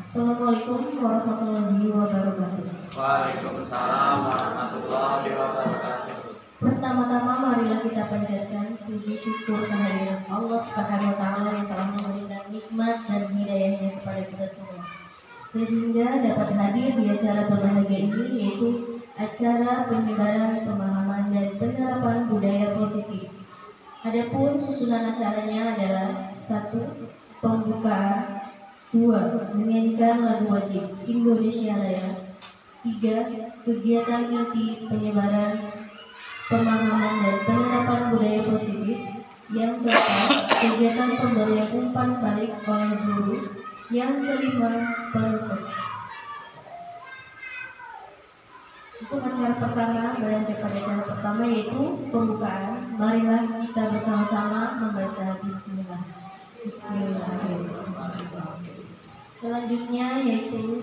Assalamualaikum warahmatullahi wabarakatuh. Waalaikumsalam warahmatullahi wabarakatuh. Pertama-tama marilah kita panjatkan puji syukur kehadiran Allah Subhanahu wa taala yang telah memberikan nikmat dan hidayahnya kepada kita semua, sehingga dapat hadir di acara berbahagia ini, yaitu acara penyebaran pemahaman dan penerapan budaya positif. Adapun susunan acaranya adalah 1. Pembukaan, 2. Menyanyikan lagu wajib Indonesia Raya, 3. Kegiatan inti penyebaran pemahaman dan penerapan budaya positif, yang keempat kegiatan pemberian umpan balik oleh guru, yang kelima penutup. Untuk acara pertama, beranjak pada acara pertama yaitu pembukaan. Marilah kita bersama-sama membaca Bismillah. Bismillahirrahmanirrahim. Selanjutnya yaitu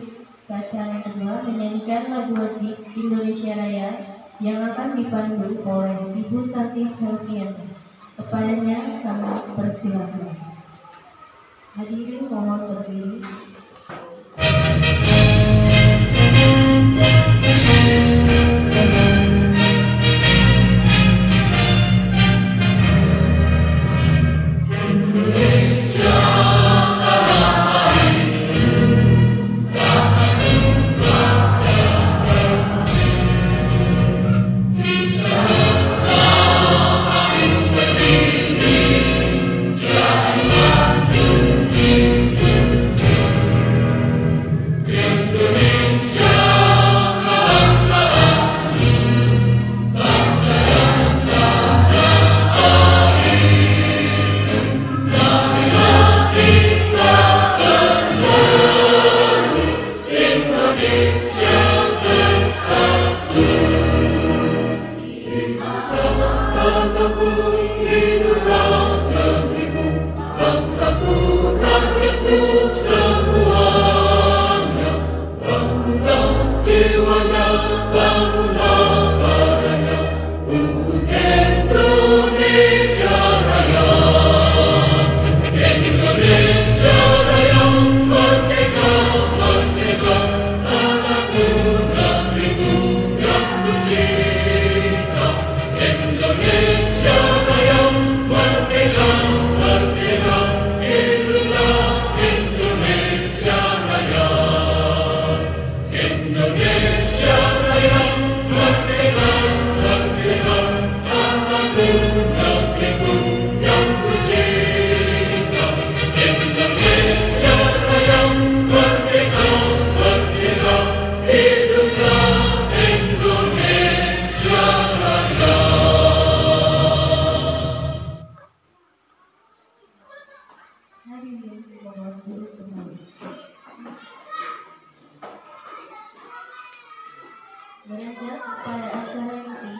ke acara yang kedua, menyanyikan lagu wajib Indonesia Raya yang akan dipandu oleh Ibu Santi Selviana. Kepadanya kami persilakan. Hadirin mohon berdiri. Beranjak pada acara inti,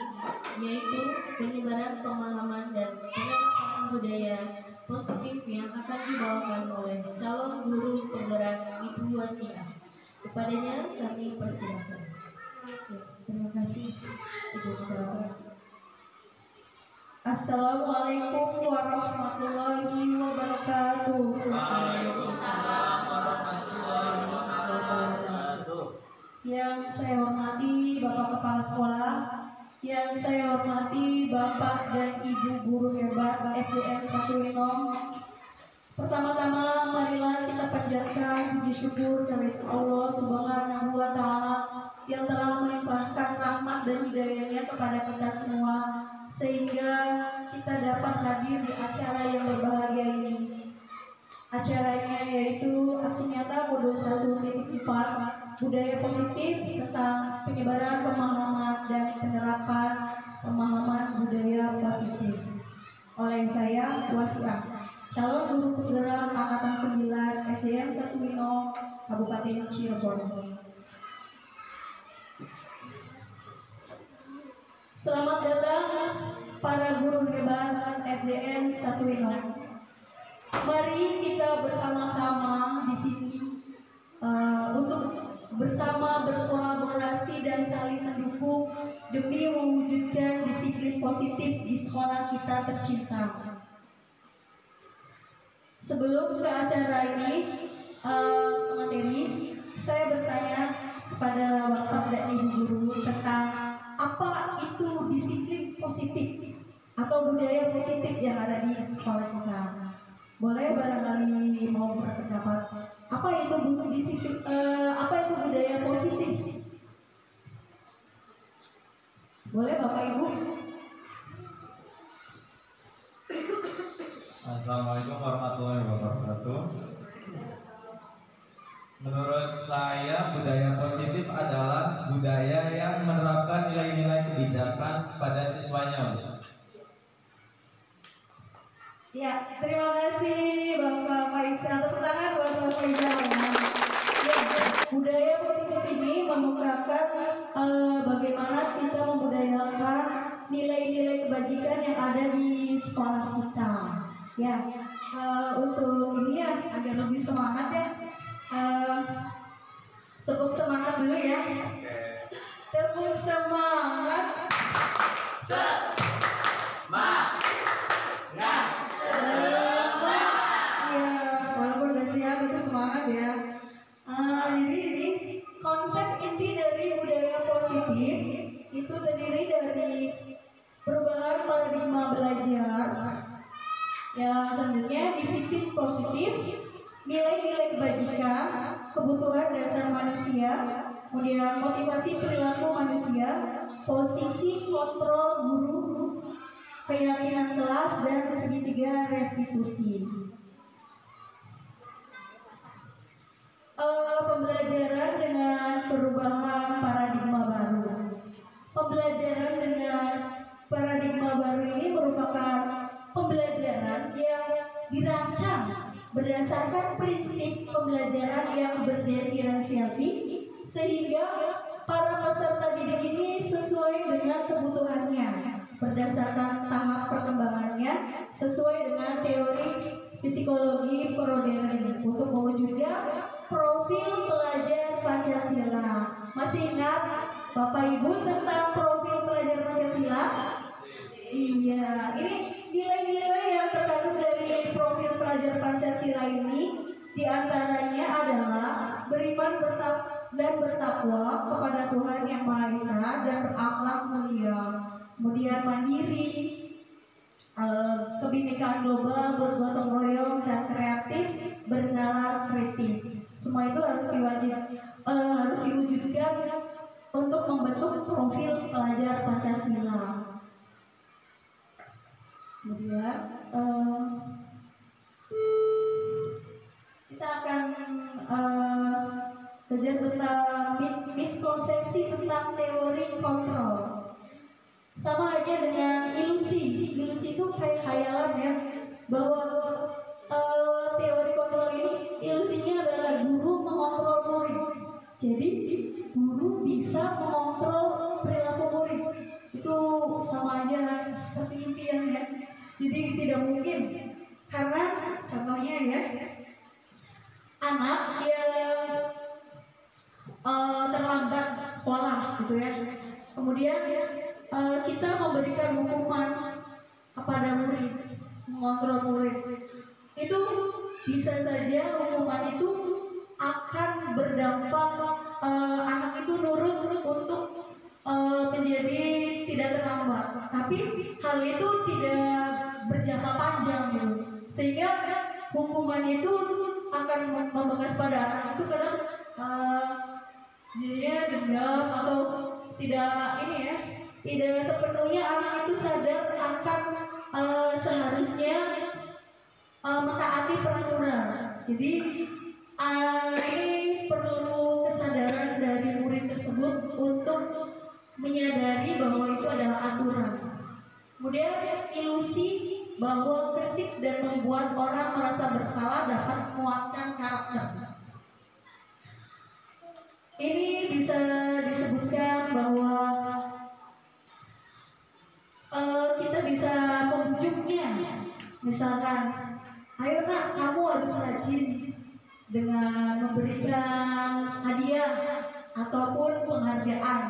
yaitu penyebaran pemahaman dan penerapan budaya positif yang akan dibawakan oleh calon guru penggerak Ibu Wasiah. Kepadanya kami persilakan. Terima kasih, Ibu Ketua. Assalamualaikum warahmatullahi wabarakatuh. Waalaikumsalam warahmatullahi wabarakatuh. Yang saya hormati Bapak Kepala Sekolah, yang saya hormati Bapak dan Ibu guru hebat SDN 1 Winong. Pertama-tama marilah kita panjatkan puji syukur kepada Allah Subhanahu wa taala yang telah melimpahkan rahmat dan hidayahnya kepada kita semua, sehingga kita dapat hadir di acara yang berbahagia ini. Acaranya yaitu aksi nyata modul 1.4 budaya positif tentang penyebaran pemahaman dan penerapan pemahaman budaya positif oleh saya Wasiah, calon guru penggerak angkatan 9 SDN 1 Winong, Kabupaten Cirebon. Selamat datang para guru hebat SDN 1 Winong. Mari kita bersama-sama di sini untuk bersama berkolaborasi dan saling mendukung demi mewujudkan disiplin positif di sekolah kita tercinta. Sebelum ke acara ini, materi budaya positif yang ada di sekolah kita. Boleh barangkali mau berpendapat apa itu apa itu budaya positif? Boleh Bapak Ibu? Assalamualaikum warahmatullahi wabarakatuh. Menurut saya budaya positif adalah budaya yang menerapkan nilai-nilai kebijakan pada siswanya. Ya, terima kasih Bapak Faisal. Tepuk tangan buat Bapak Faisal. Ya, budaya positif ini mengungkapkan bagaimana kita membudayakan nilai-nilai kebajikan yang ada di sekolah kita. Ya, untuk ini ya agar lebih semangat ya. Tepuk semangat dulu ya. Tepuk semangat. Ya, walaupun udah siap itu semangat ya. Jadi ini konsep inti dari budaya positif itu terdiri dari perubahan paradigma belajar. Ya, selanjutnya disiplin positif, nilai-nilai kebajikan, kebutuhan dasar manusia, kemudian motivasi perilaku manusia, posisi kontrol guru, keyakinan kelas, dan segitiga restitusi. Pembelajaran dengan perubahan paradigma baru. Pembelajaran dengan paradigma baru ini merupakan pembelajaran yang dirancang berdasarkan prinsip pembelajaran yang berdiferensiasi sehingga para peserta didik ini sesuai dengan kebutuhannya berdasarkan tahap perkembangannya sesuai dengan teori psikologi Prodering untuk mewujudkan profil pelajar Pancasila. Masih ingat Bapak Ibu tentang profil pelajar Pancasila? Iya, ini nilai-nilai yang terkandung dari profil pelajar Pancasila ini diantaranya adalah beriman dan bertakwa kepada Tuhan Yang Maha Esa dan berakhlak mulia, kemudian mandiri, kebinekaan global, bergotong royong dan kreatif, bernalar kritis. Semua itu harus diwujudkan untuk membentuk profil pelajar Pancasila. Kemudian kita akan belajar tentang miskonsepsi tentang teori kontrol. Sama aja dengan ilusi. Ilusi itu kayak khayalan ya, bahwa teori kontrol ini ilusinya adalah guru mengontrol murid. Jadi guru bisa mengontrol perilaku murid. Itu sama aja seperti impian ya. Jadi tidak mungkin, karena contohnya ya, anak yang terlambat sekolah gitu ya, kemudian kita memberikan hukuman kepada murid, mengontrol murid, itu bisa saja hukuman itu akan berdampak anak itu nurut untuk menjadi tidak terlambat, tapi hal itu tidak berjangka panjang gitu, sehingga hukuman itu akan membekas pada anak itu karena jadinya dendam atau tidak ini ya, tidak sepenuhnya anak itu sadar akan seharusnya mentaati peraturan. Jadi ini perlu kesadaran dari murid tersebut untuk menyadari bahwa itu adalah aturan. Kemudian ilusi bahwa kritik dan membuat orang merasa bersalah dapat menguatkan karakter. Ini bisa disebutkan bahwa kita bisa membujuknya. Misalkan, ayo nak, kamu harus rajin dengan memberikan hadiah ataupun penghargaan.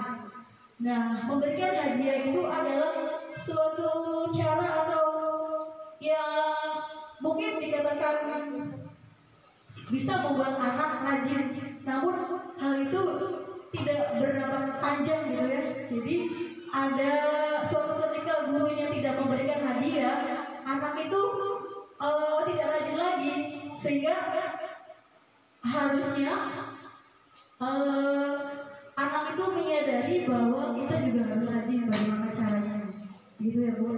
Nah, memberikan hadiah itu adalah suatu cara atau yang mungkin dikatakan bisa membuat anak rajin, namun hal itu tidak berdampak panjang gitu ya. Jadi ada suatu ketika kalau gurunya tidak memberikan hadiah, anak itu tidak rajin lagi, sehingga harusnya anak itu menyadari bahwa kita juga harus rajin bagaimana caranya, gitu ya Bu.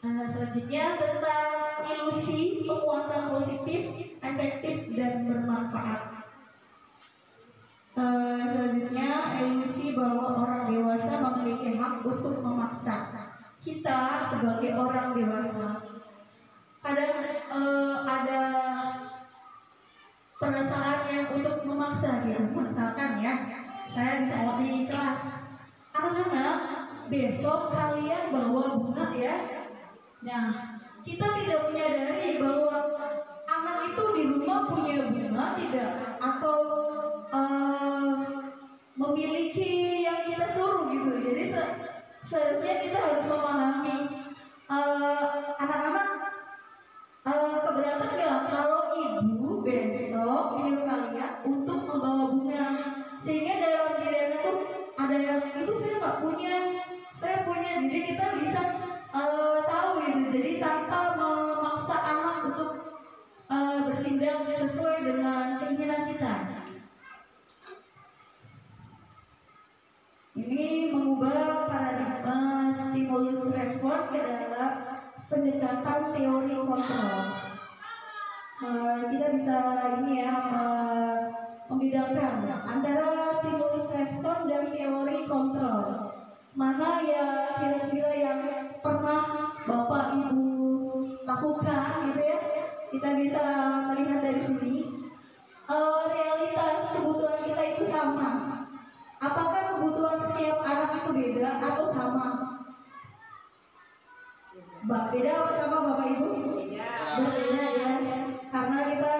Selanjutnya tentang ilusi penguatan positif, efektif dan bermanfaat. Selanjutnya ilusi bahwa orang dewasa memiliki hak untuk memaksa. Kita sebagai orang dewasa kadang ada perasaan yang untuk memaksa gitu. Misalkan ya, saya bisa di kelas, anak-anak besok kalian bawa bunga ya. Nah, kita tidak menyadari bahwa anak itu di rumah punya bunga tidak, atau memiliki yang kita suruh gitu. Jadi seharusnya kita harus memahami anak-anak keberatan nggak kalau ibu besok nyuruh kalian untuk membawa bunga, sehingga dalam diri anak tuh ada yang itu saya nggak punya, saya punya. Jadi kita bisa tahu gitu. Jadi tanpa memaksa anak untuk bertindak sesuai dengan keinginan kita. Ini mengubah paradigma stimulus respon ke dalam pendekatan teori kontrol. Kita bisa ini ya membedakan antara stimulus respon dan teori kontrol. Mana ya kira-kira yang pernah Bapak Ibu lakukan gitu ya? Kita bisa melihat dari sini. Realitas kebutuhan kita itu sama. Apakah kebutuhan setiap anak itu beda atau sama? Beda sama Bapak Ibu? Berbeda ya. Karena kita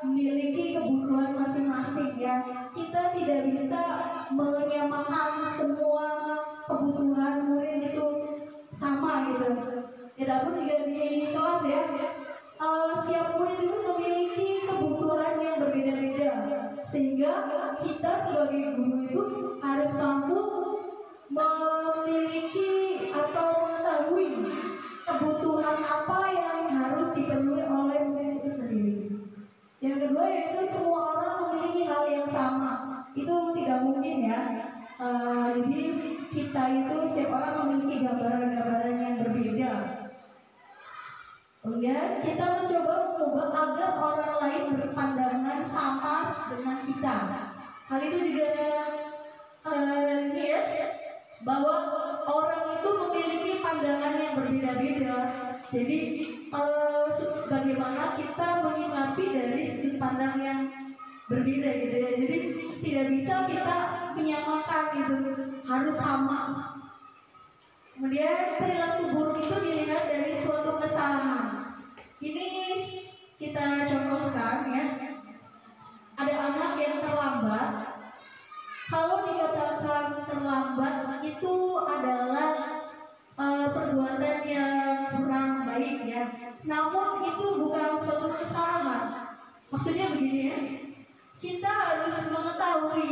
memiliki kebutuhan masing-masing ya. Kita tidak bisa menyamakan semua kebutuhan murid itu sama gitu. Tidak pun juga di kelas ya. Setiap murid itu memiliki kebutuhan yang berbeda-beda, sehingga kita sebagai guru itu harus mampu memiliki atau mengetahui kebutuhan apa yang harus dipenuhi oleh murid itu sendiri. Yang kedua yaitu semua orang memiliki hal yang sama. Itu tidak mungkin ya. Jadi kita itu setiap orang memiliki gambaran-gambaran yang berbeda. Kemudian kita mencoba mengubah agar orang lain berpandangan sama dengan kita. Hal itu juga ini ya, bahwa orang itu memiliki pandangan yang berbeda-beda. Jadi bagaimana kita menyikapi dari sudut pandang yang berbeda gitu ya. Jadi tidak bisa kita menyamakan gitu, harus sama. Kemudian perilaku buruk itu dilihat dari suatu kesalahan. Ini kita contohkan ya. Ada anak yang terlambat. Kalau dikatakan terlambat itu adalah perbuatan yang kurang baik ya. Namun itu bukan suatu kesalahan. Maksudnya begini ya. Kita harus mengetahui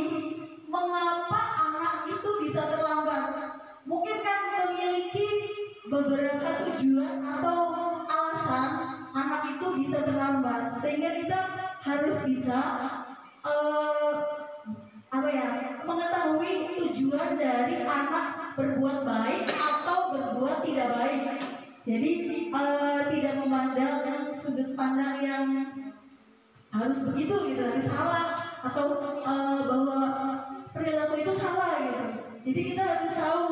mengapa anak itu bisa terlambat. Mungkin kan memiliki beberapa tujuan atau alasan anak itu bisa terlambat, sehingga kita harus bisa mengetahui tujuan dari anak berbuat baik atau berbuat tidak baik. Jadi tidak memandang sudut pandang yang harus begitu gitu, harus salah, atau bahwa perilaku itu salah gitu. Jadi kita harus tahu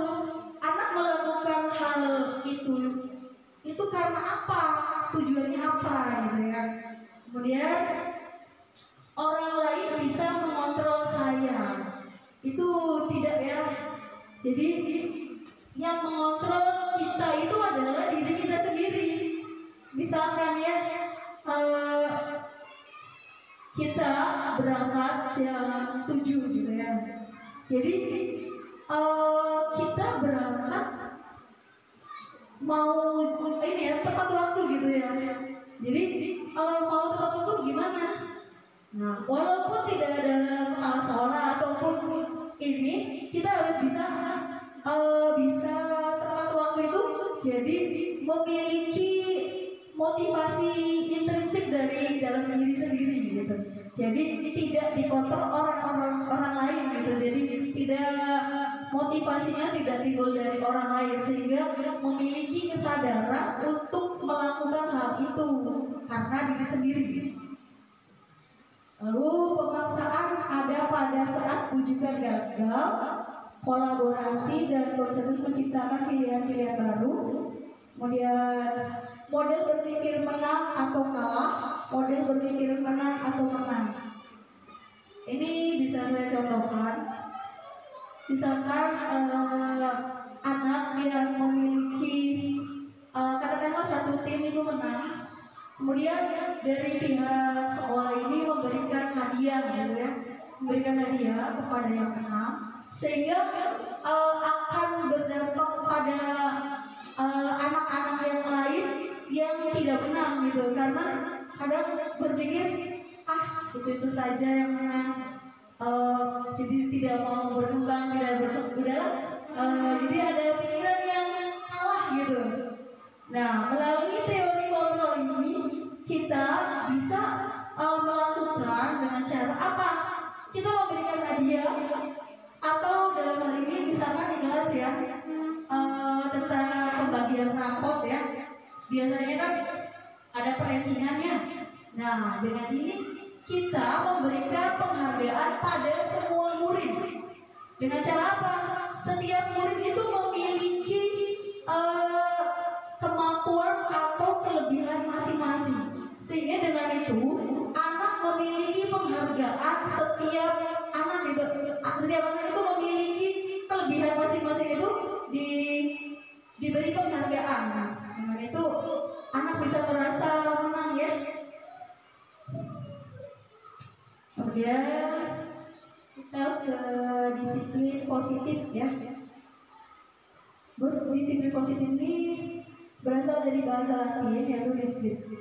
anak melakukan hal itu karena apa, tujuannya apa gitu ya. Kemudian orang lain bisa mengontrol saya, itu tidak ya. Jadi yang mengontrol kita itu adalah diri kita sendiri. Misalkan ya kita berangkat jam 7 gitu ya. Jadi kita berangkat mau ini ya tepat waktu gitu ya. Jadi mau tepat waktu gimana? Nah, walaupun tidak ada kepala sekolah ataupun ini, kita harus bisa tepat waktu itu jadi memiliki motivasi intrinsik dari dalam diri sendiri gitu. Jadi tidak dikontrol orang lain gitu. Jadi tidak motivasinya tidak timbul dari orang lain sehingga memiliki kesadaran untuk melakukan hal itu karena diri sendiri. Lalu pemaksaan ada pada saat wujudan gagal, kolaborasi dan konsensus menciptakan pilihan-pilihan baru. Kemudian model berpikir menang atau kalah, model berpikir menang atau menang. Ini bisa saya contohkan. Misalkan anak yang memiliki katakanlah satu tim itu menang, kemudian dari pihak sekolah ini memberikan hadiah, gitu ya, memberikan hadiah kepada yang menang, sehingga akan berdampak pada anak-anak yang lain yang tidak menang gitu, karena kadang berpikir itu saja yang menang, jadi tidak mau berkembang, tidak berkembang, jadi ada pikiran yang kalah gitu. Nah, melalui teori kontrol ini kita bisa melakukan dengan cara apa? Kita memberikan hadiah, atau dalam hal ini misalkan di kelas ya, tentang pembagian rapot ya, biasanya kan ada perankingannya. Nah, dengan ini kita memberikan penghargaan pada semua murid. Dengan cara apa? Setiap murid itu memiliki kemampuan atau kelebihan masing-masing, sehingga dengan itu anak memiliki penghargaan. Setiap anak itu memiliki kelebihan masing-masing, itu diberi penghargaan. Dengan itu anak bisa merasa menang ya. Kemudian kita ke disiplin positif ya. Disiplin positif ini berasal dari bahasa Latin yaitu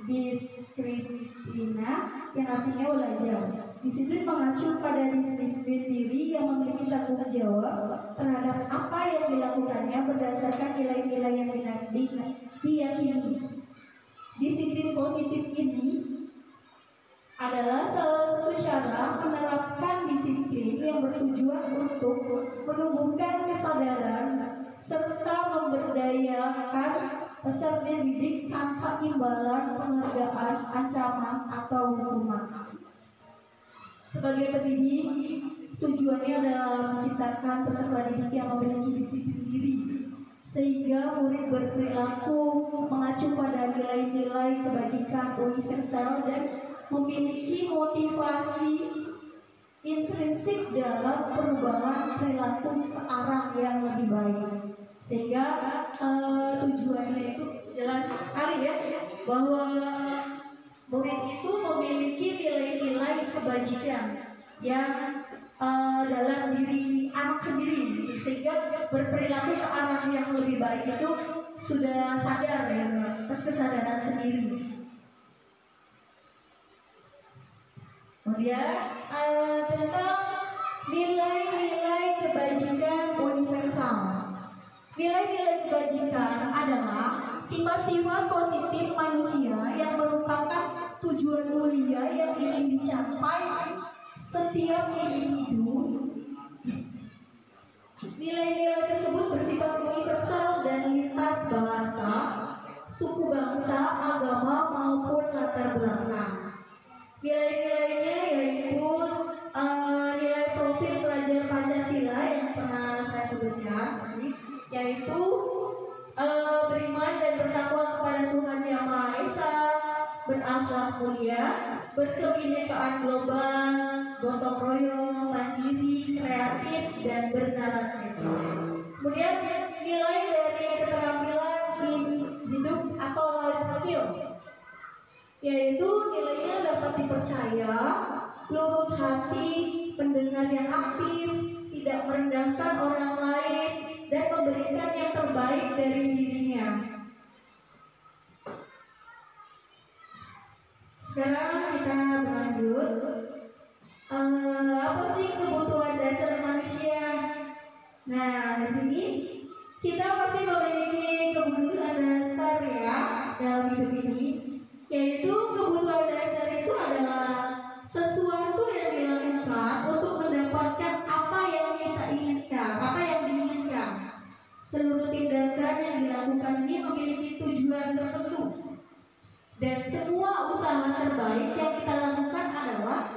disciplina, yang artinya belajar. Disiplin mengacu pada disiplin diri yang memiliki tanggung jawab terhadap apa yang dilakukannya berdasarkan nilai-nilai yang diyakini. Disiplin positif ini adalah salah satu cara menerapkan disiplin yang bertujuan untuk menumbuhkan kesadaran serta memberdayakan peserta didik tanpa imbalan, penghargaan, ancaman, atau hukuman. Sebagai pendidik, tujuannya adalah menciptakan peserta didik yang memiliki disiplin diri, sehingga murid berperilaku mengacu pada nilai-nilai kebajikan universal dan memiliki motivasi intrinsik dalam perubahan perilaku ke arah yang lebih baik. Sehingga tujuannya itu jelas sekali ya, bahwa murid itu memiliki nilai-nilai kebajikan yang dalam diri anak sendiri, sehingga berperilaku ke arah yang lebih baik itu sudah sadar ya, kesadaran sendiri. Kemudian tentang nilai-nilai kebajikan universal. Nilai-nilai kebajikan adalah sifat-sifat positif manusia yang merupakan tujuan mulia yang ingin dicapai setiap individu. Nilai-nilai tersebut bersifat universal dan lintas bahasa, suku bangsa, agama maupun latar belakang. Nilai-nilainya yaitu nilai profil pelajar Pancasila yang pernah saya sebutkan, yaitu beriman dan bertakwa kepada Tuhan Yang Maha Esa, berakhlak mulia, berkebinekaan global, gotong royong, mandiri, kreatif, dan bernalar netral. Kemudian nilai dari keterampilan hidup atau life skill, yaitu nilainya dapat dipercaya, lurus hati, pendengar yang aktif, tidak merendahkan orang lain, dan memberikan yang terbaik dari dirinya. Sekarang kita berlanjut. Apa sih kebutuhan dasar manusia? Nah, di sini kita pasti memiliki kebutuhan lakukan ini memiliki tujuan tertentu. Dan semua usaha terbaik yang kita lakukan adalah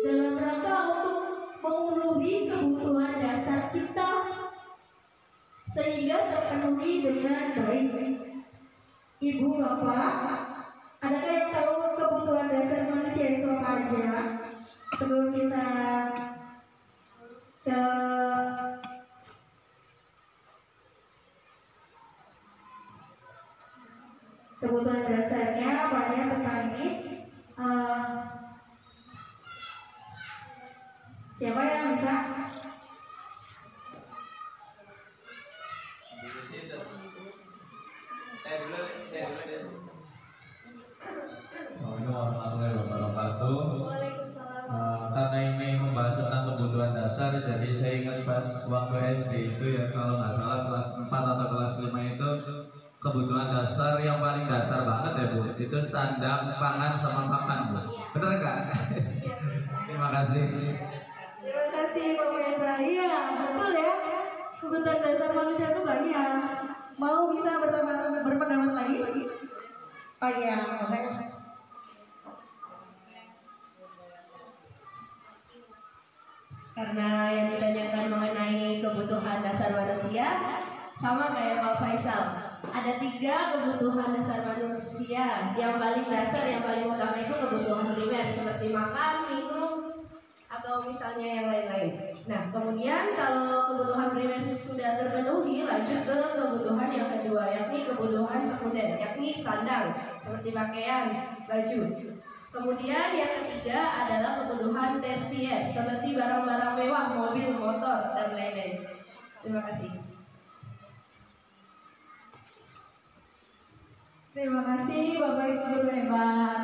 dalam rangka untuk memenuhi kebutuhan dasar kita sehingga terpenuhi dengan baik. Ibu, Bapak, adakah yang tahu kebutuhan dasar manusia itu apa aja? Sebelum kita ke kebutuhan dasarnya banyak petani. Siapa yang bisa? Di situ. Saya dulu deh. Assalamualaikum warahmatullahi wabarakatuh. Karena ini membahas tentang kebutuhan dasar, jadi saya ingat pas waktu SD itu ya, kalau nggak salah kelas 4 atau kelas 5 itu kebutuhan dasar yang paling dasar banget ya Bu, itu sandang, pangan, sama makan Bu. Bener nggak? Terima kasih. Terima kasih Pak Mirza. Iya, betul ya. Kebutuhan dasar manusia itu banyak. Mau bisa berpendapat lagi? Oh iya, oke. Karena yang ditanyakan mengenai kebutuhan dasar manusia sama kayak Pak Faisal. Ada 3 kebutuhan dasar manusia. Yang paling dasar, yang paling utama itu kebutuhan primer seperti makan, minum, atau misalnya yang lain-lain. Nah, kemudian kalau kebutuhan primer sudah terpenuhi, lanjut ke kebutuhan yang kedua, yakni kebutuhan sekunder, yakni sandang, seperti pakaian, baju. Kemudian yang ketiga adalah kebutuhan tersier, seperti barang-barang mewah, mobil, motor, dan lain-lain. Terima kasih. Terima kasih Bapak Ibu guru hebat.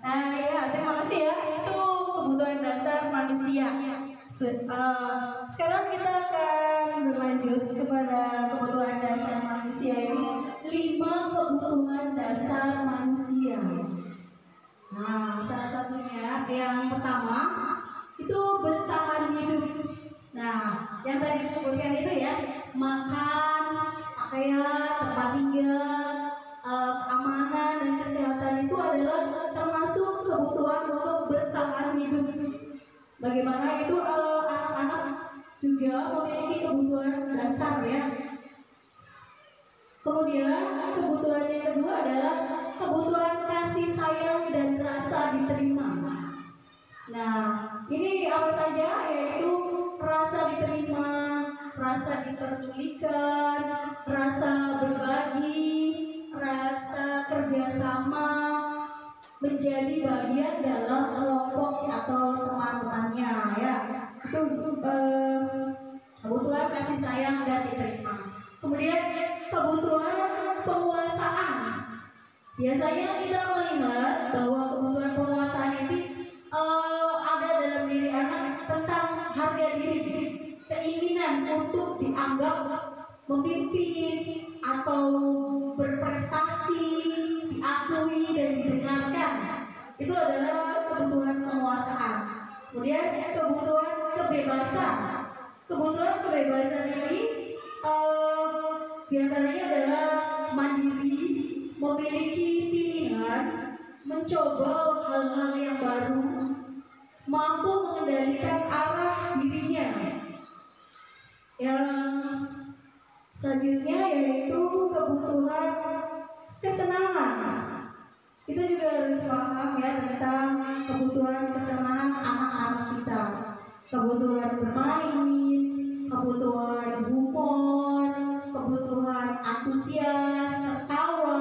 Nah ya, terima kasih ya. Itu kebutuhan dasar manusia. Sekarang kita akan berlanjut kepada kebutuhan dasar manusia ini. 5 kebutuhan dasar manusia. Nah, salah satunya yang pertama itu bertahan hidup. Nah, yang tadi disebutkan itu ya, makan, pakaian, tempat tinggal, keamanan dan kesehatan itu adalah termasuk kebutuhan untuk bertahan hidup. Bagaimana itu anak-anak juga memiliki kebutuhan dasar ya. Kemudian kebutuhan yang kedua adalah kebutuhan kasih sayang dan rasa diterima. Nah, ini apa saja? Yaitu rasa diterima, rasa diperdulikan, rasa berbagi, rasa kerjasama, menjadi bagian dalam kelompok atau teman-temannya ya. Itu kebutuhan kasih sayang dan diterima. Kemudian kebutuhan penguasaan. Biasanya kita melihat bahwa kebutuhan penguasaan ini ada dalam diri anak tentang harga diri, keinginan untuk dianggap memimpin atau berprestasi, diakui dan didengarkan. Itu adalah kebutuhan penguasaan. Kemudian kebutuhan kebebasan. Kebutuhan kebebasan ini biasanya adalah mandiri, memiliki pilihan, mencoba hal-hal yang baru, mampu mengendalikan arah dirinya. Yang selanjutnya yaitu kebutuhan kesenangan. Kita juga harus paham ya tentang kebutuhan kesenangan anak-anak kita. Kebutuhan bermain, kebutuhan humor, kebutuhan antusias, tertawa.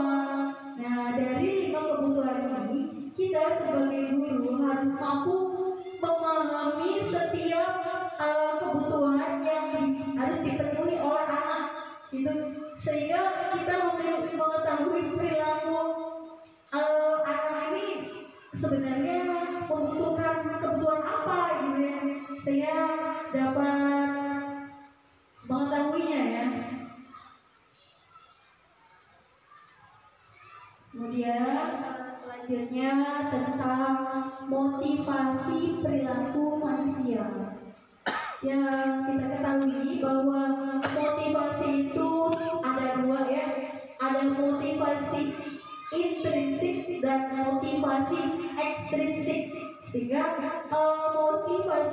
Nah, dari 5 kebutuhan ini, kita sebagai guru harus mampu memahami setiap kebutuhan yang harus dipenuhi oleh anak. Itu sehingga kita mengetahui perilaku anak ini sebenarnya membutuhkan kebutuhan apa gitu ya, sehingga dapat mengetahuinya ya. Kemudian selanjutnya tentang motivasi perilaku manusia. Yang kita ketahui bahwa motivasi itu ada 2 ya.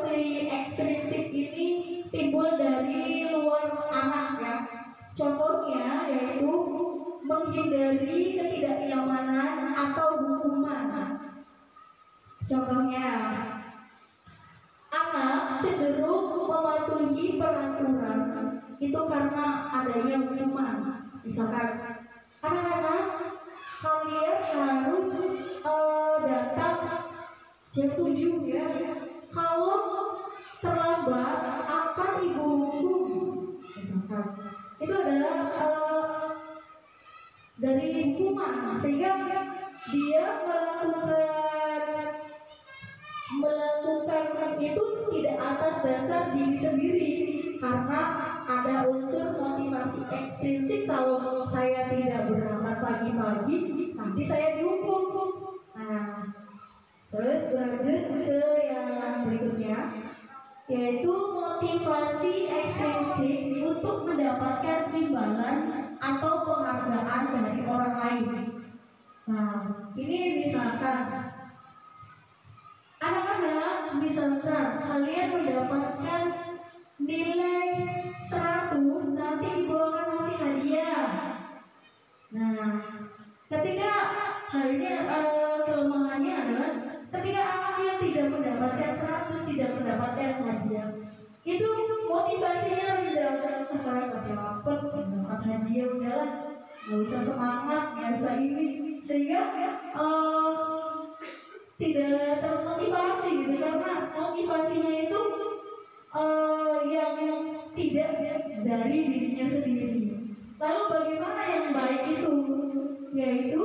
motivasi ekstrinsik ini timbul dari luar anak ya. Contohnya yaitu menghindari ketidaknyamanan atau hukuman. Contohnya, anak cenderung mematuhi peraturan itu karena adanya hukuman. Misalkan, anak-anak kalian harus datang jam 7 ya. Kalau terlambat akan ibu hukum. Misalkan, itu adalah dari hukuman, sehingga dia melakukan itu tidak atas dasar diri sendiri, karena ada unsur motivasi ekstrinsik. Kalau saya tidak berangkat pagi-pagi, nanti saya dihukum. Nah, terus lanjut ke yang berikutnya, yaitu motivasi ekstrinsik untuk mendapatkan imbalan atau penghargaan dari orang lain. Nah, ini misalkan anak-anak, misalkan kalian mendapatkan nilai 100, nanti ibu akan kasih hadiah. Nah, ketika hal ini kelemahannya adalah ketika anak yang tidak mendapatkan 100 tidak mendapatkan hadiah, itu motivasinya rendah. Saya dapat dapat hadiah, udahlah nggak usah semangat biasa ini, sehingga tidak termotivasi gitu, karena motivasinya itu yang tidak dari dirinya sendiri. Lalu bagaimana yang baik itu? Yaitu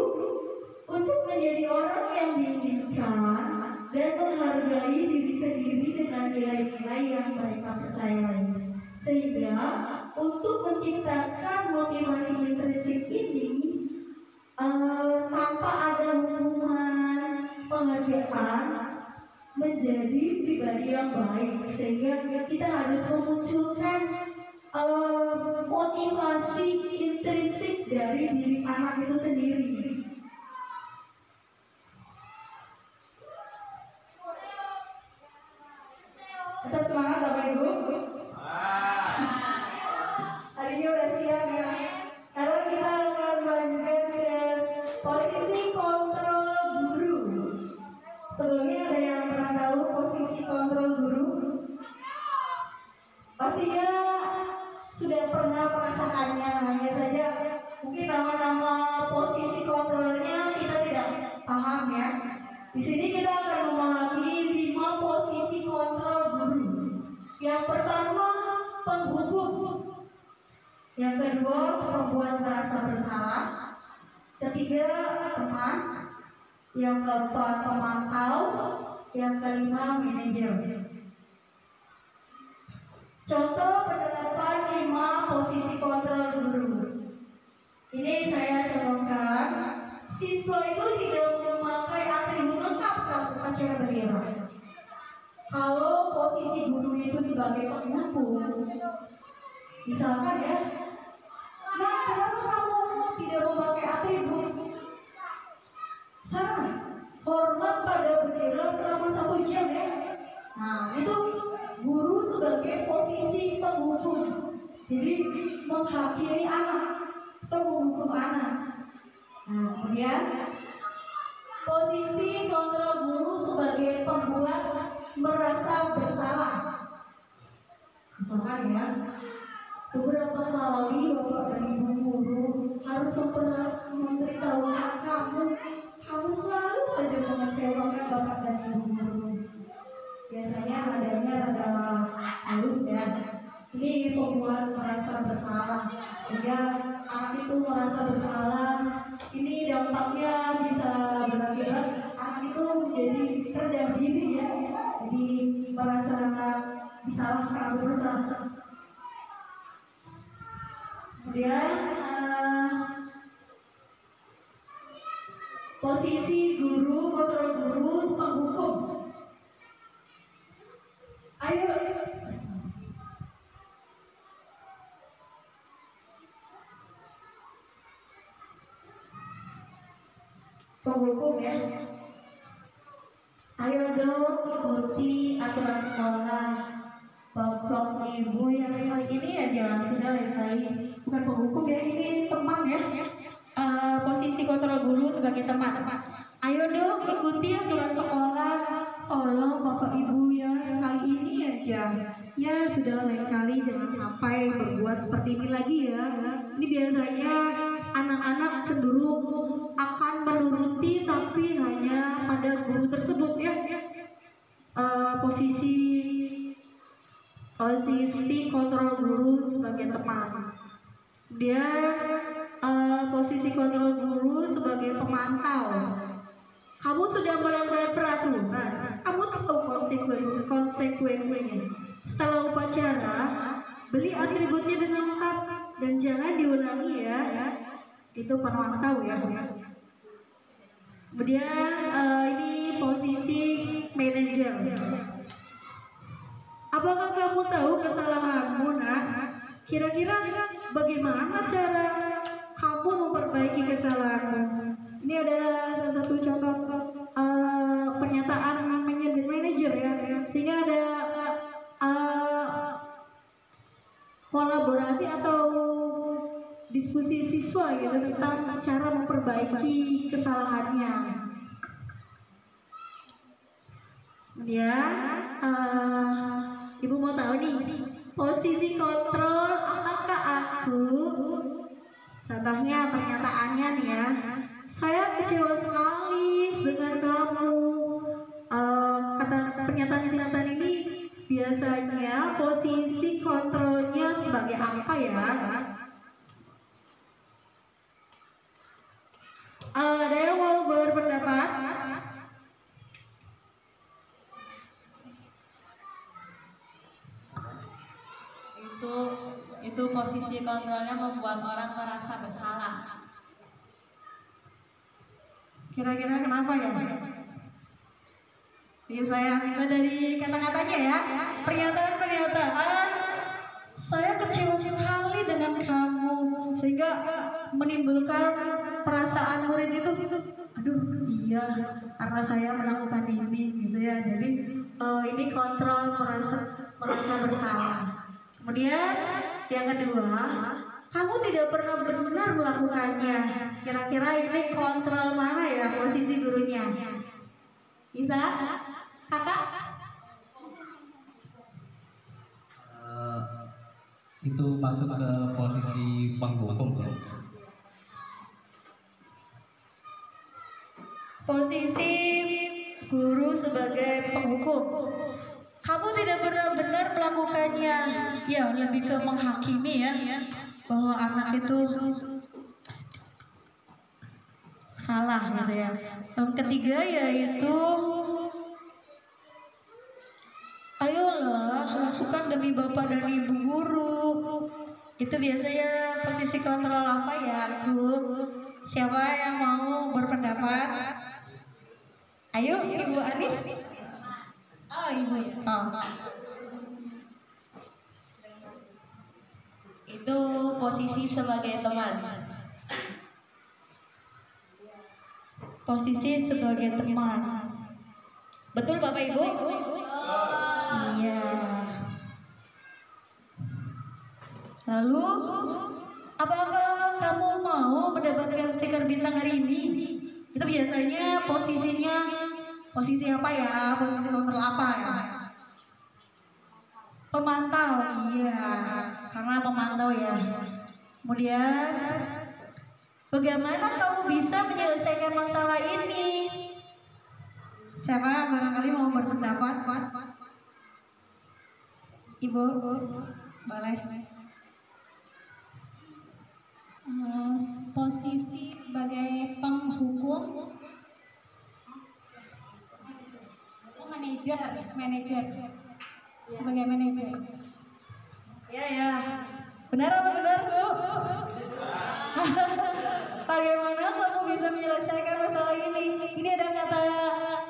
untuk menjadi orang yang diinginkan dan menghargai diri sendiri dengan nilai-nilai yang mereka percayai. Sehingga untuk menciptakan motivasi intrinsik ini tanpa ada hubungan penghargaan, menjadi pribadi yang baik. Sehingga kita harus memunculkan motivasi intrinsik dari diri anak itu sendiri. Tetap semangat Bapak Ibu. Harinya udah siap ya. Sekarang kita akan melanjutkan ke posisi kontrol guru. Sebelumnya ada yang pernah tahu posisi kontrol guru? Pastinya sudah pernah merasakannya, hanya saja mungkin nama-nama posisi kontrolnya kita tidak paham ya. Di sini kita akan memahami 5 posisi kontrol guru. Yang pertama, penghukum. Yang kedua, pembuat merasa bersalah. Ketiga, teman. Yang keempat, pemantau. Yang kelima, manajer. Contoh penerapan 5 posisi kontrol guru. Ini saya contohkan. Siswa itu tidak memakai atribut lengkap saat upacara bendera. Kalau posisi guru itu sebagai penghukum, misalkan ya, nah kenapa kamu tidak memakai atribut? Sana, hormat pada bendera selama 1 jam ya. Nah itu guru sebagai posisi penghukum, jadi menghakimi anak atau menghukum anak. Nah, kemudian posisi kontrol guru sebagai pembuat merasa bersalah. Misalkan ya, beberapa kali bapak dan ibu guru harus memberitahu kamu selalu saja mengecewakan bapak dan ibu guru. Biasanya nadanya rada halus ya. Ini pembuat merasa bersalah, sehingga anak itu merasa bersalah. Ini dampaknya bisa berakibat anak itu menjadi terdiam diri ya, jadi merasa disalahkan, bersalah. Kemudian posisi guru, kontrol guru, penghukum. Ayo. Penghukum ya. Ayo dong ikuti aturan sekolah. vlog ibu yang kali ini ya jangan sudah lain kali bukan penghukum ya, ini teman ya. Posisi kontrol guru sebagai teman. Ayo dong ikuti aturan sekolah. Tolong bapak ibu ya kali ini aja. Ya sudah lain kali jangan sampai berbuat seperti ini lagi ya. Ini biasanya anak-anak cenderung akan menuruti tapi hanya pada guru tersebut ya. Posisi kontrol guru sebagai teman. Dia posisi kontrol guru sebagai pemantau. Kamu sudah melanggar peraturan, kamu tahu konsekuensinya. Setelah upacara, beli atributnya dengan lengkap dan jangan diulangi ya. Itu pemantau ya. Kemudian ini posisi manajer. Apakah kamu tahu kesalahanmu, nak? Kira-kira bagaimana cara kamu memperbaiki kesalahanmu? Ini adalah salah satu contoh pernyataan manajer ya, sehingga ada kolaborasi atau diskusi siswa gitu tentang cara memperbaiki kesalahannya. Kemudian ibu mau tahu nih posisi kontrol apakah aku, contohnya pernyataannya nih ya, saya kecewa sekali dengan kamu. Pernyataan ini biasanya posisi kontrolnya sebagai apa ya? Ada yang mau berpendapat? Itu posisi kontrolnya membuat orang merasa bersalah. Kira-kira kenapa ya? Ini saya dari kata-katanya ya, pernyataan saya kecewa sekali dengan kamu, sehingga menimbulkan perasaan murid itu, aduh iya karena saya melakukan ini gitu ya. Jadi ini kontrol merasa bersalah. Kemudian yang kedua, kamu tidak pernah benar melakukannya. Kira-kira ini kontrol mana ya posisi gurunya? Bisa? Kakak? Itu masuk ke posisi penghukum ya. Posisi guru sebagai penghukum. Kamu tidak benar-benar melakukannya. Ya, lebih ke menghakimi ya, bahwa anak itu salah gitu ya. Yang ketiga yaitu ayolah lakukan demi bapak dan ibu guru. Itu biasanya posisi kontrol apa ya, Bu? Siapa yang mau berpendapat? Ayo, Ibu Anis. Oh, Ibu. Oh. Itu posisi sebagai teman. Posisi sebagai teman. Betul Bapak Ibu? Iya. Lalu, apakah kamu mau mendapatkan stiker bintang hari ini? Itu biasanya posisi apa ya? Posisi kontrol apa ya? Pemantau, iya, karena pemantau ya. Kemudian, bagaimana kamu bisa menyelesaikan masalah ini? Siapa barangkali mau berpendapat? Ibu, boleh. Posisi sebagai penghukum, manajer sebagai manajer. Ya. Benar apa benar, Bu? Bagaimana kamu bisa menyelesaikan masalah ini? Ini ada kata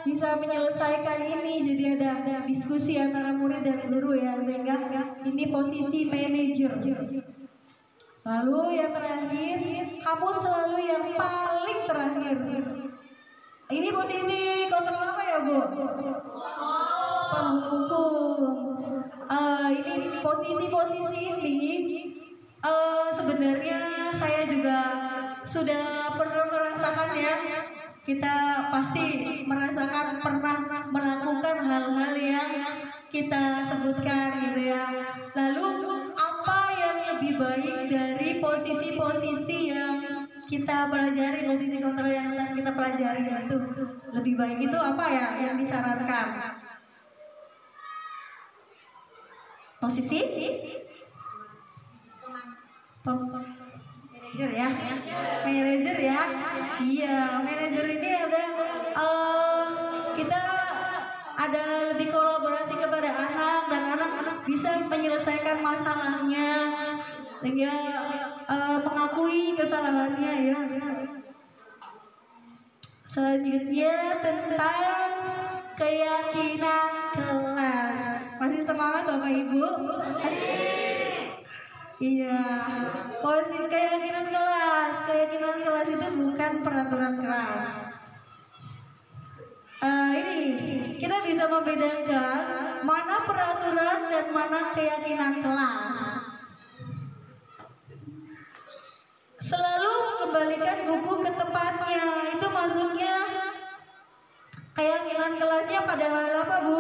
bisa menyelesaikan ini, jadi ada diskusi antara murid dan guru ya, sehingga ini posisi manajer. Lalu yang terakhir, kamu selalu yang paling terakhir. Ini posisi kontrol apa ya, Bu? Penghukum. Ini sebenarnya saya juga sudah pernah merasakan ya. Kita pasti merasakan pernah melakukan hal-hal yang kita sebutkan gitu ya. Lalu apa yang lebih baik dari posisi-posisi yang kita pelajari, posisi kontrol yang kita pelajari itu lebih baik itu apa ya yang disarankan? Posisi manajer ya, manajer ya. Iya, manajer ini ada kita ada lebih kolaborasi kepada anak dan anak bisa menyelesaikan masalahnya sehingga mengakui kesalahannya ya. Selanjutnya tentang keyakinan kelas. Masih semangat Bapak Ibu? Iya, posisi keyakinan kelas. Keyakinan kelas itu bukan peraturan kelas. Ini kita bisa membedakan mana peraturan dan mana keyakinan kelas. Selalu kembalikan buku ke tempatnya. Itu maksudnya keyakinan kelasnya pada hal apa, Bu?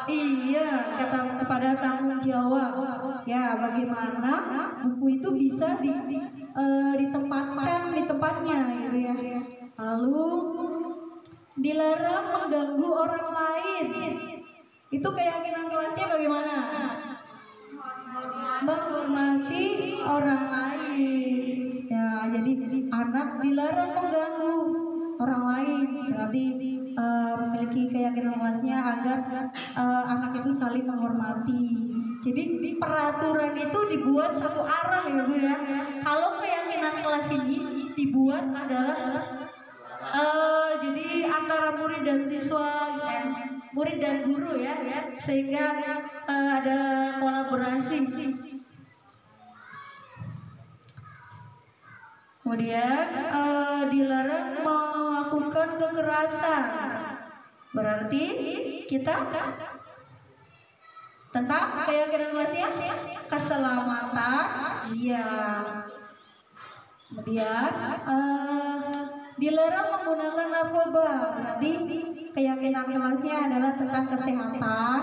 Iya, kepada tanggung jawab. Ya, bagaimana buku itu bisa ditempatkan di tempatnya, gitu ya. Lalu dilarang mengganggu orang lain. Itu keyakinan kelasnya bagaimana? Menghormati orang lain. Ya, jadi anak dilarang mengganggu orang lain. Berarti memiliki keyakinan kelasnya agar anak itu saling menghormati. Jadi peraturan itu dibuat satu arah ya Bu ya. Kalau keyakinan kelas ini dibuat adalah jadi antara murid dan siswa, murid dan guru ya, sehingga ada kolaborasi. Kemudian dilarang melakukan kekerasan. Berarti kita tentang keyakinan kelasnya keselamatan, iya. Kemudian dilarang menggunakan narkoba. Berarti keyakinan kelasnya adalah tentang kesehatan.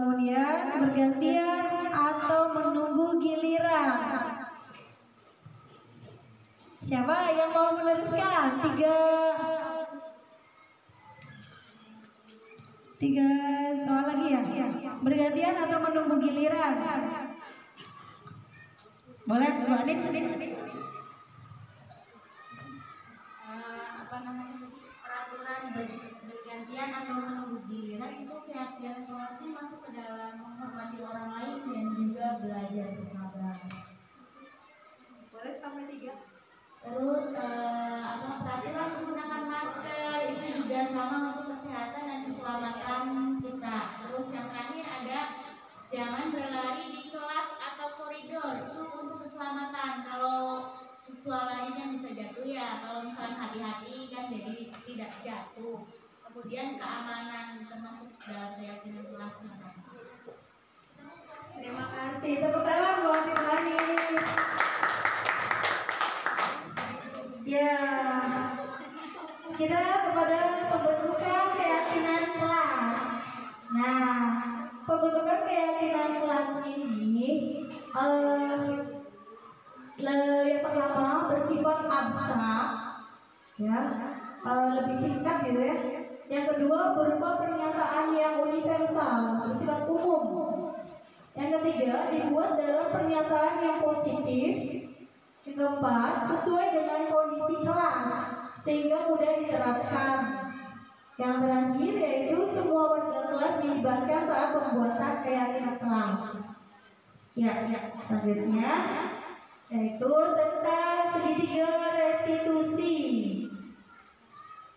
Kemudian bergantian atau menunggu giliran. Siapa yang mau meneruskan? Tiga soal lagi ya? Bergantian atau menunggu giliran? Boleh, Bu Anis? Apa namanya peraturan bergantian atau menunggu giliran itu keyakinan kelasnya masuk ke dalam menghormati orang lain dan juga belajar bersabar. Boleh sampai 3. Terus peraturan menggunakan masker itu juga sama untuk kesehatan dan keselamatan kita. Terus yang terakhir ada jangan berlari di kelas atau koridor, itu untuk keselamatan. Kalau siswa lainnya bisa jatuh ya, kalau misalnya hati-hati kan jadi tidak jatuh. Kemudian keamanan termasuk dalam keyakinan kelasnya. Terima kasih. Tepuk tangan buat Ibu Anis. Ya, kita kepada pembentukan keyakinan kelas. Nah, pembentukan keyakinan kelas ini yang pertama bersifat abstrak, ya, lebih singkat gitu ya. Yang kedua berupa pernyataan yang universal, bersifat umum. Yang ketiga dibuat dalam pernyataan yang positif. Yang keempat, sesuai dengan kondisi kelas sehingga mudah diterapkan. Yang terakhir yaitu semua warga kelas dilibatkan saat pembuatan keyakinan kelas. Ya, selanjutnya yaitu tentang segitiga restitusi.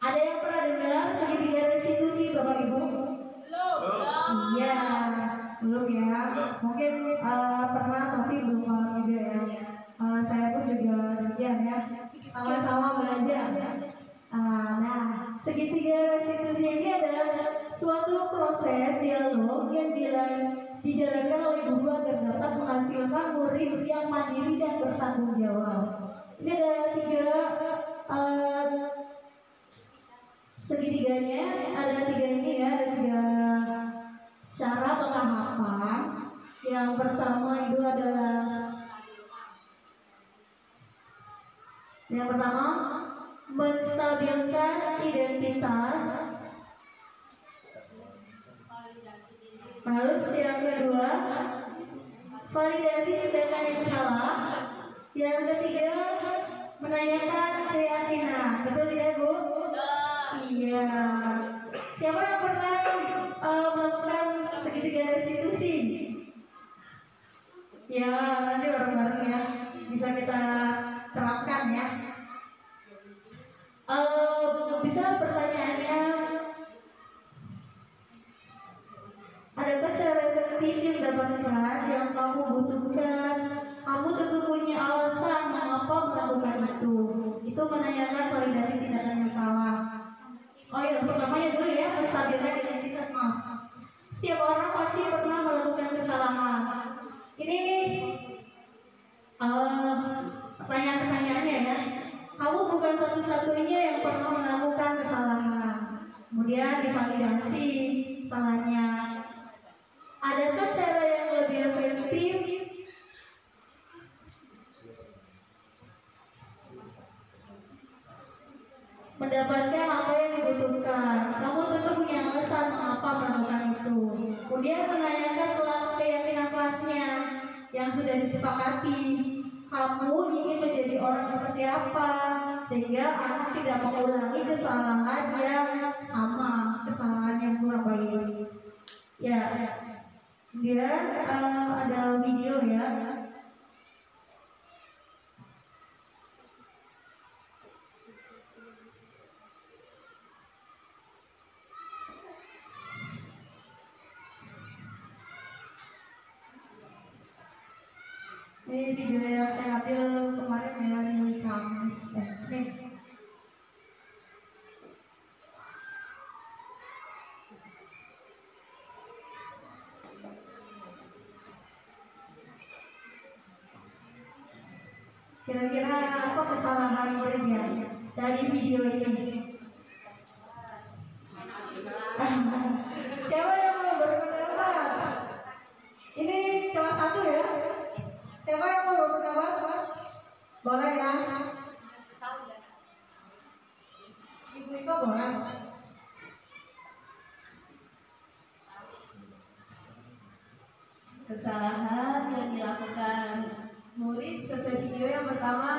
Ada yang pernah dengar segitiga restitusi Bapak Ibu? Iya, belum ya. Mungkin pernah tapi belum paham juga ya. Saya pun juga demikian ya, sama-sama belajar. Nah, segitiga restitusi ini adalah suatu proses dialog yang dijalankan oleh guru agar dapat menghasilkan murid yang mandiri dan bertanggung jawab. Ini ada tiga segitiganya, ada tiga ini ya, ada tiga cara pemahaman. Yang pertama itu adalah menstabilkan identitas. Lalu yang kedua, validasi tindakan yang salah. Yang ketiga, menanyakan keyakinan. Betul tidak, Bu? Iya. Siapa yang pernah melakukan segitiga restitusi? Ya, nanti bareng-bareng ya. Bisa kita terapkan ya. Bisa pertanyaannya, adakah cara efektif yang dapatkan yang kamu butuhkan? Kamu tentu punya alasan mengapa melakukan itu. Itu menanyakan validasi tindakan yang salah. Oh ya, pertamanya dulu ya, menstabilkan identitas. Maaf. Setiap orang pasti pernah melakukan kesalahan. Ini pertanyaan-pertanyaannya ya. Kamu bukan satu-satunya yang pernah melakukan kesalahan. Kemudian divalidasi salahnya. Adakah cara yang lebih efektif? Mendapatkan apa yang dibutuhkan. Kamu tentu punya alasan mengapa melakukan itu. Kemudian menanyakan keyakinan kelasnya yang sudah disepakati. Kamu ingin menjadi orang seperti apa, sehingga anak tidak mengulangi kesalahan yang sama, kesalahan yang kurang baik. Ya, dia ada video ya. Ini video yang saya ambil kemarin ya di Kamis. Nih. Kira-kira apa kesalahan muridnya dari video ini? Siapa yang mau berpendapat? Ini kelas 1 ya? Siapa yang mau berpendapat? Boleh ya? Ibu Iko boleh? Kesalahan yang dilakukan murid sesuai video yang pertama,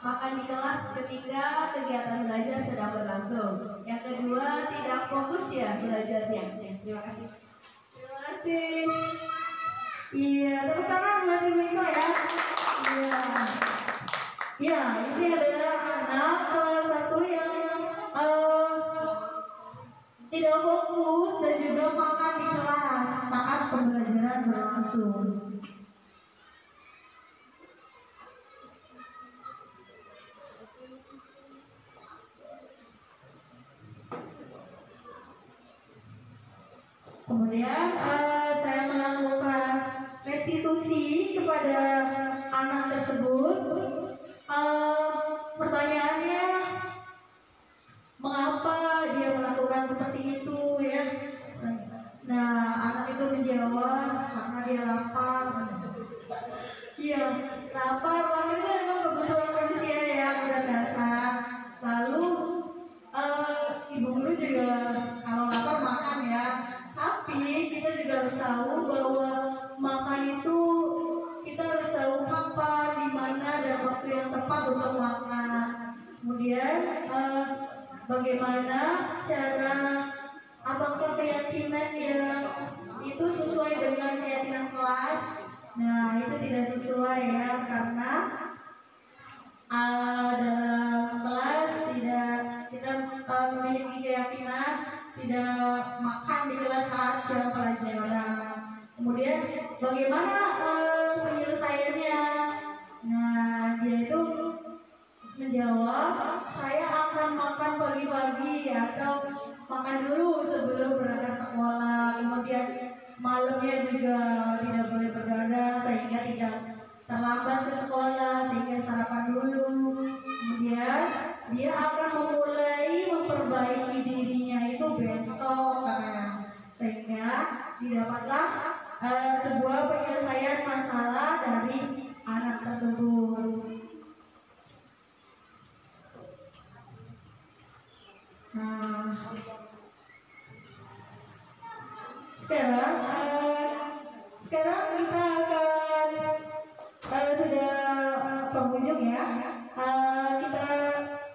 makan di kelas ketika kegiatan belajar sedang berlangsung. Yang kedua, tidak fokus ya belajarnya. Terima kasih. Terima kasih. Iya, tepuk tangan buat Ibu Iko ya. Iya. Ya, ini adalah anak kelas 1 yang tidak fokus dan juga makan di kelas saat pembelajaran berlangsung. Kemudian saya melakukan restitusi kepada anak tersebut. Pertanyaannya, mengapa dia melakukan seperti itu ya? Nah, anak itu menjawab karena dia lapar. Iya, lapar. Lapar itu memang kebutuhan manusia ya, udah dasar. Lalu ibu guru juga kalau lapar makan ya. Tapi kita juga harus tahu bahwa makan itu kita harus tahu kapan, di mana, dan waktu yang tepat untuk makan. Kemudian bagaimana cara, apakah keyakinan yang itu sesuai dengan keyakinan kelas? Nah, itu tidak sesuai ya, karena dalam kelas tidak kita memiliki keyakinan tidak makan di kelas saat jam pelajaran. Kemudian bagaimana penyelesaiannya? Nah, dia itu menjawab, saya akan makan pagi-pagi atau makan dulu sebelum berangkat sekolah. Kemudian malamnya juga didapatlah sebuah penyelesaian masalah dari anak tersebut. Nah, sekarang kita akan sudah penghujung ya. Kita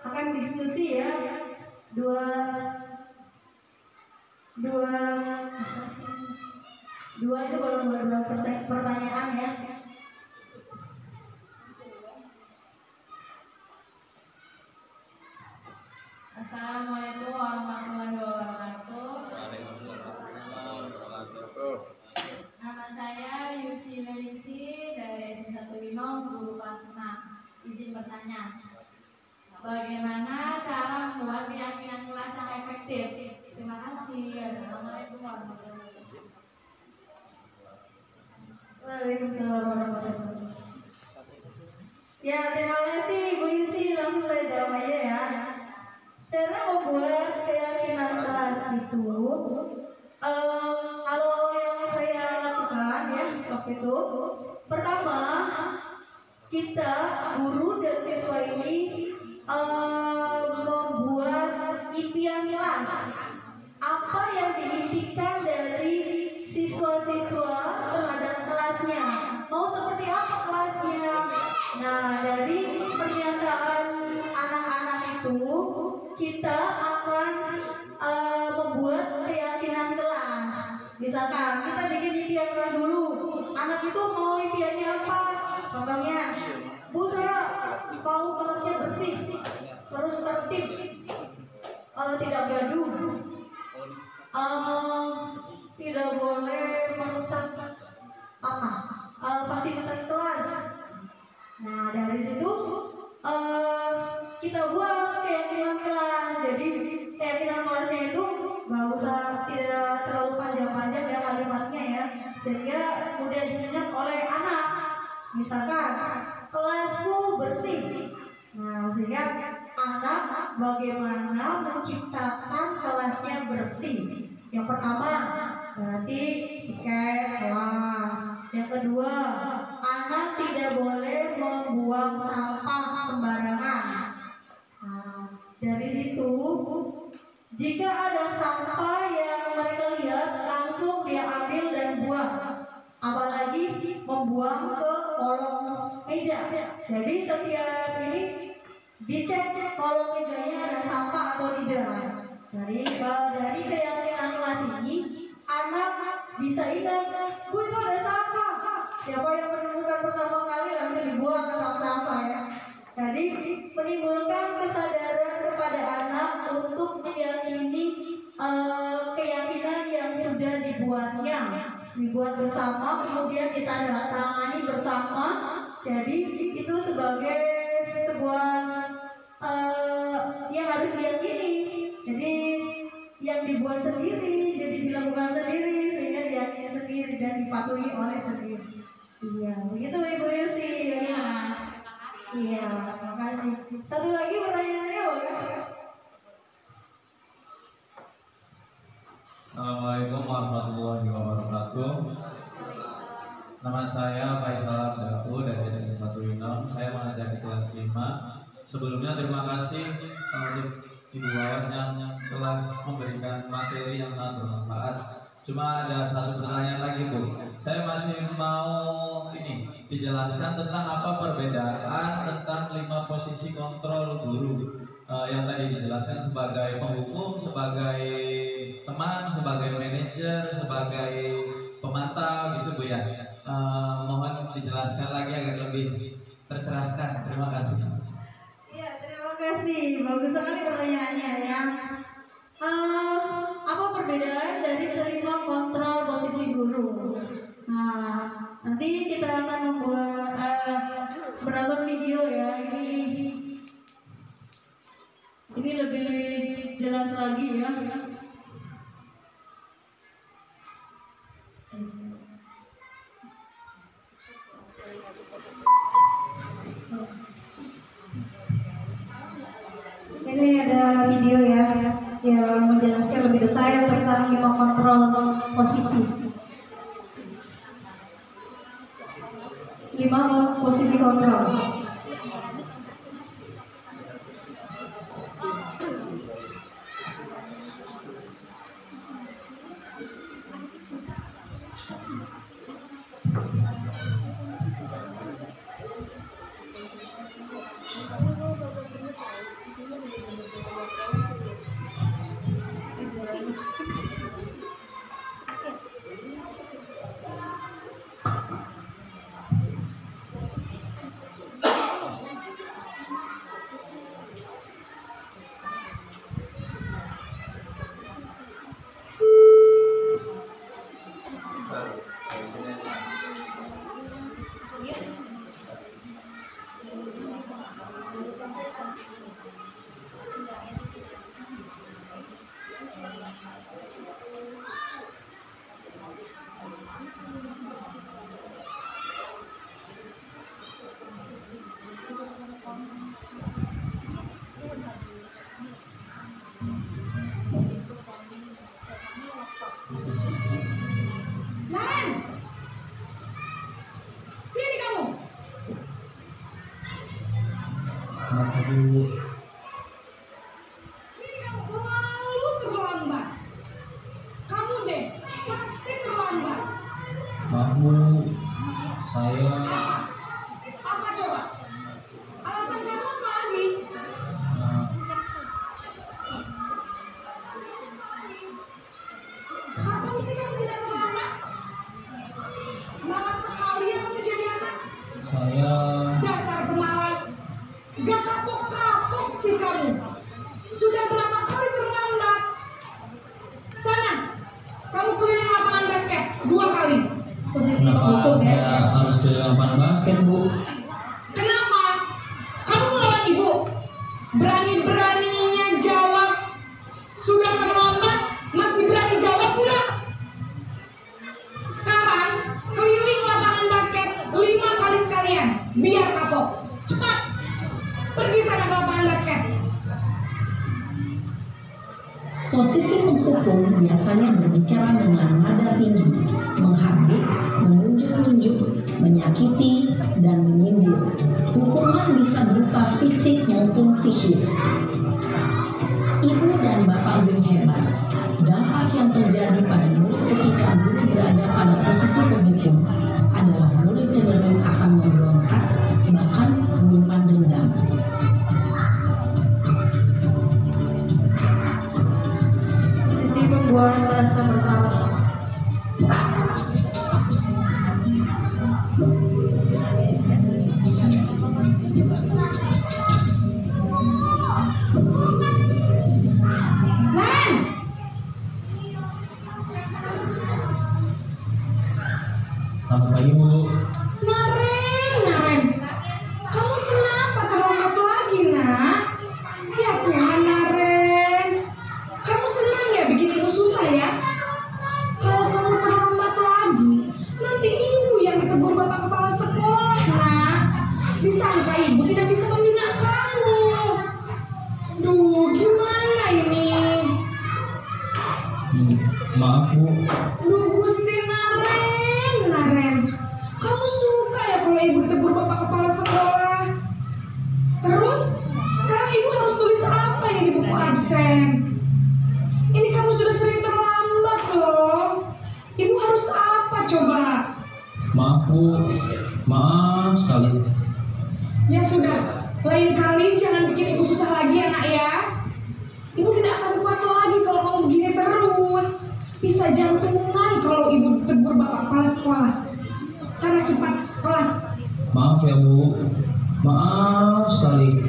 akan diskusi ya dua itu kalau dua pertanyaan ya. Assalamualaikum warahmatullahi wabarakatuh. Nama saya Yusi Melisi dari S1 Winong, guru kelas 6. Izin bertanya, bagaimana cara membuat keyakinan kelas yang efektif? Terima kasih. Assalamualaikum warahmatullahi wabarakatuh. Waalaikumsalam warahmatullahi wabarakatuh. Ya, terima kasih Bu Yusi, langsung saya jawab aja ya. Cara membuat keyakinan kelas itu, kalau yang saya lakukan ya waktu itu, pertama kita guru dan siswa ini membuat impian kelas. Apa yang diimpikan dari siswa-siswa terhadap kelasnya? Mau seperti apa kelasnya? Nah, dari pernyataan anak-anak itu kita akan membuat keyakinan kelas. Misalkan kita bikin impian kelas dulu. Anak itu mau impiannya apa? Contohnya, Bu, saya mau kelasnya bersih, terus tertib, tidak gaduh, tidak boleh merusak fasilitas kelas. Nah, dari situ kita buat keyakinan kelas. Jadi keyakinan kelasnya itu nggak usah tidak terlalu panjang-panjang ya kalimatnya ya, sehingga mudah diingat oleh anak. Misalkan kelasku bersih. Nah, sehingga anak bagaimana menciptakan kelasnya bersih. Yang pertama berarti tiket kelas. Yang kedua, anak tidak boleh membuang sampah sembarangan. Nah, dari situ, jika ada sampah yang mereka lihat, langsung dia ambil dan buang. Apalagi membuang ke kolong meja. Jadi setiap ini dicek kolong mejanya ada sampah atau tidak. Dari keyakinan kelas ini, anak bisa ingat, Bu, itu ada sampah. Siapa yang menemukan pertama kali langsung dibuang ke sampah ya. Jadi menimbulkan kesadaran kepada anak untuk meyakini keyakinan yang sudah dibuat bersama, kemudian ditandatangani bersama. Jadi itu sebagai sebuah yang harus diyakini. Jadi yang dibuat sendiri, jadi dilakukan sendiri, sehingga diyakini sendiri dan dipatuhi oleh sendiri. Iya, begitu Ibu Yusi. Iya, terima kasih. Satu lagi pertanyaannya boleh? Assalamualaikum warahmatullahi wabarakatuh. Nama saya Faisal Abdaku dari S1 Winong. Saya mengajar di kelas 5. Sebelumnya terima kasih untuk Ibu Wawas yang telah memberikan materi yang sangat bermanfaat. Cuma ada satu pertanyaan lagi, Bu. Saya masih mau dijelaskan tentang apa perbedaan tentang 5 posisi kontrol guru yang tadi dijelaskan sebagai penghukum, sebagai teman, sebagai manajer, sebagai pemantau gitu, Bu ya. Mohon dijelaskan lagi agar lebih tercerahkan. Terima kasih. Iya, terima kasih. Bagus sekali pertanyaannya ya. Apa perbedaan dari terima kontrol posisi guru? Nah, nanti kita akan membuat menonton video ya. Ini lebih jelas lagi ya. Ini ada video ya yang menjelaskan lebih detail tentang 5 kontrol posisi. Mama posisi kontrol. Selalu terlambat. Kamu deh pasti terlambat. Maaf Bu, saya Apa coba? Alasan kamu apa lagi? Kapan sih kamu tidak terlambat? Malas sekali ya kamu jadi anak. saya Dasar pemalas. Gak kapok-kapok sih kamu. Sudah berapa kali terlambat? Sana, kamu keliling lapangan basket 2 kali. kenapa saya harus ke lapangan basket Bu? Kenapa? Kamu melawan ibu. Berani-beraninya jawab. Sudah terlambat, masih berani jawab pula. Sekarang keliling lapangan basket 5 kali sekalian. Biar kapok. Cepat. Pergi sana ke lapangan basket. Posisi menghukum biasanya berbicara dengan nada tinggi, menghardik, menunjuk-nunjuk, menyakiti, dan menyindir. Hukuman bisa berupa fisik maupun psikis. Ibu dan bapak guru hebat. Dampak yang terjadi pada murid ketika guru berada pada posisi penghukum adalah murid cenderung akan memberontak, bahkan menyimpan dendam. Posisi membuat merasa bersalah. Naren! Selamat pagi Bu. Naren, kamu kenapa terlambat lagi, nak? Ya Tuhan, Naren, kamu senang ya bikin ibu susah ya? Kalau kamu terlambat lagi, nanti ibu yang ditegur bapak kepala sekolah, nak. Disangka ibu tidak bisa membina kamu. Duh, gimana ini? Maaf Bu, Duh Gusti Naren, kamu suka ya kalau ibu ditegur bapak kepala sekolah? Terus, sekarang ibu harus tulis apa ini di buku absen? Ini kamu sudah sering terlambat loh. Ibu harus apa coba? maaf Bu, maaf sekali. Ya sudah, lain kali jangan bikin ibu susah lagi ya nak ya. Ibu tidak akan kuat lagi kalau kamu begini terus. Bisa jantungan kalau ibu tegur bapak kepala sekolah. Sana cepat ke kelas. Maaf ya Bu, maaf sekali.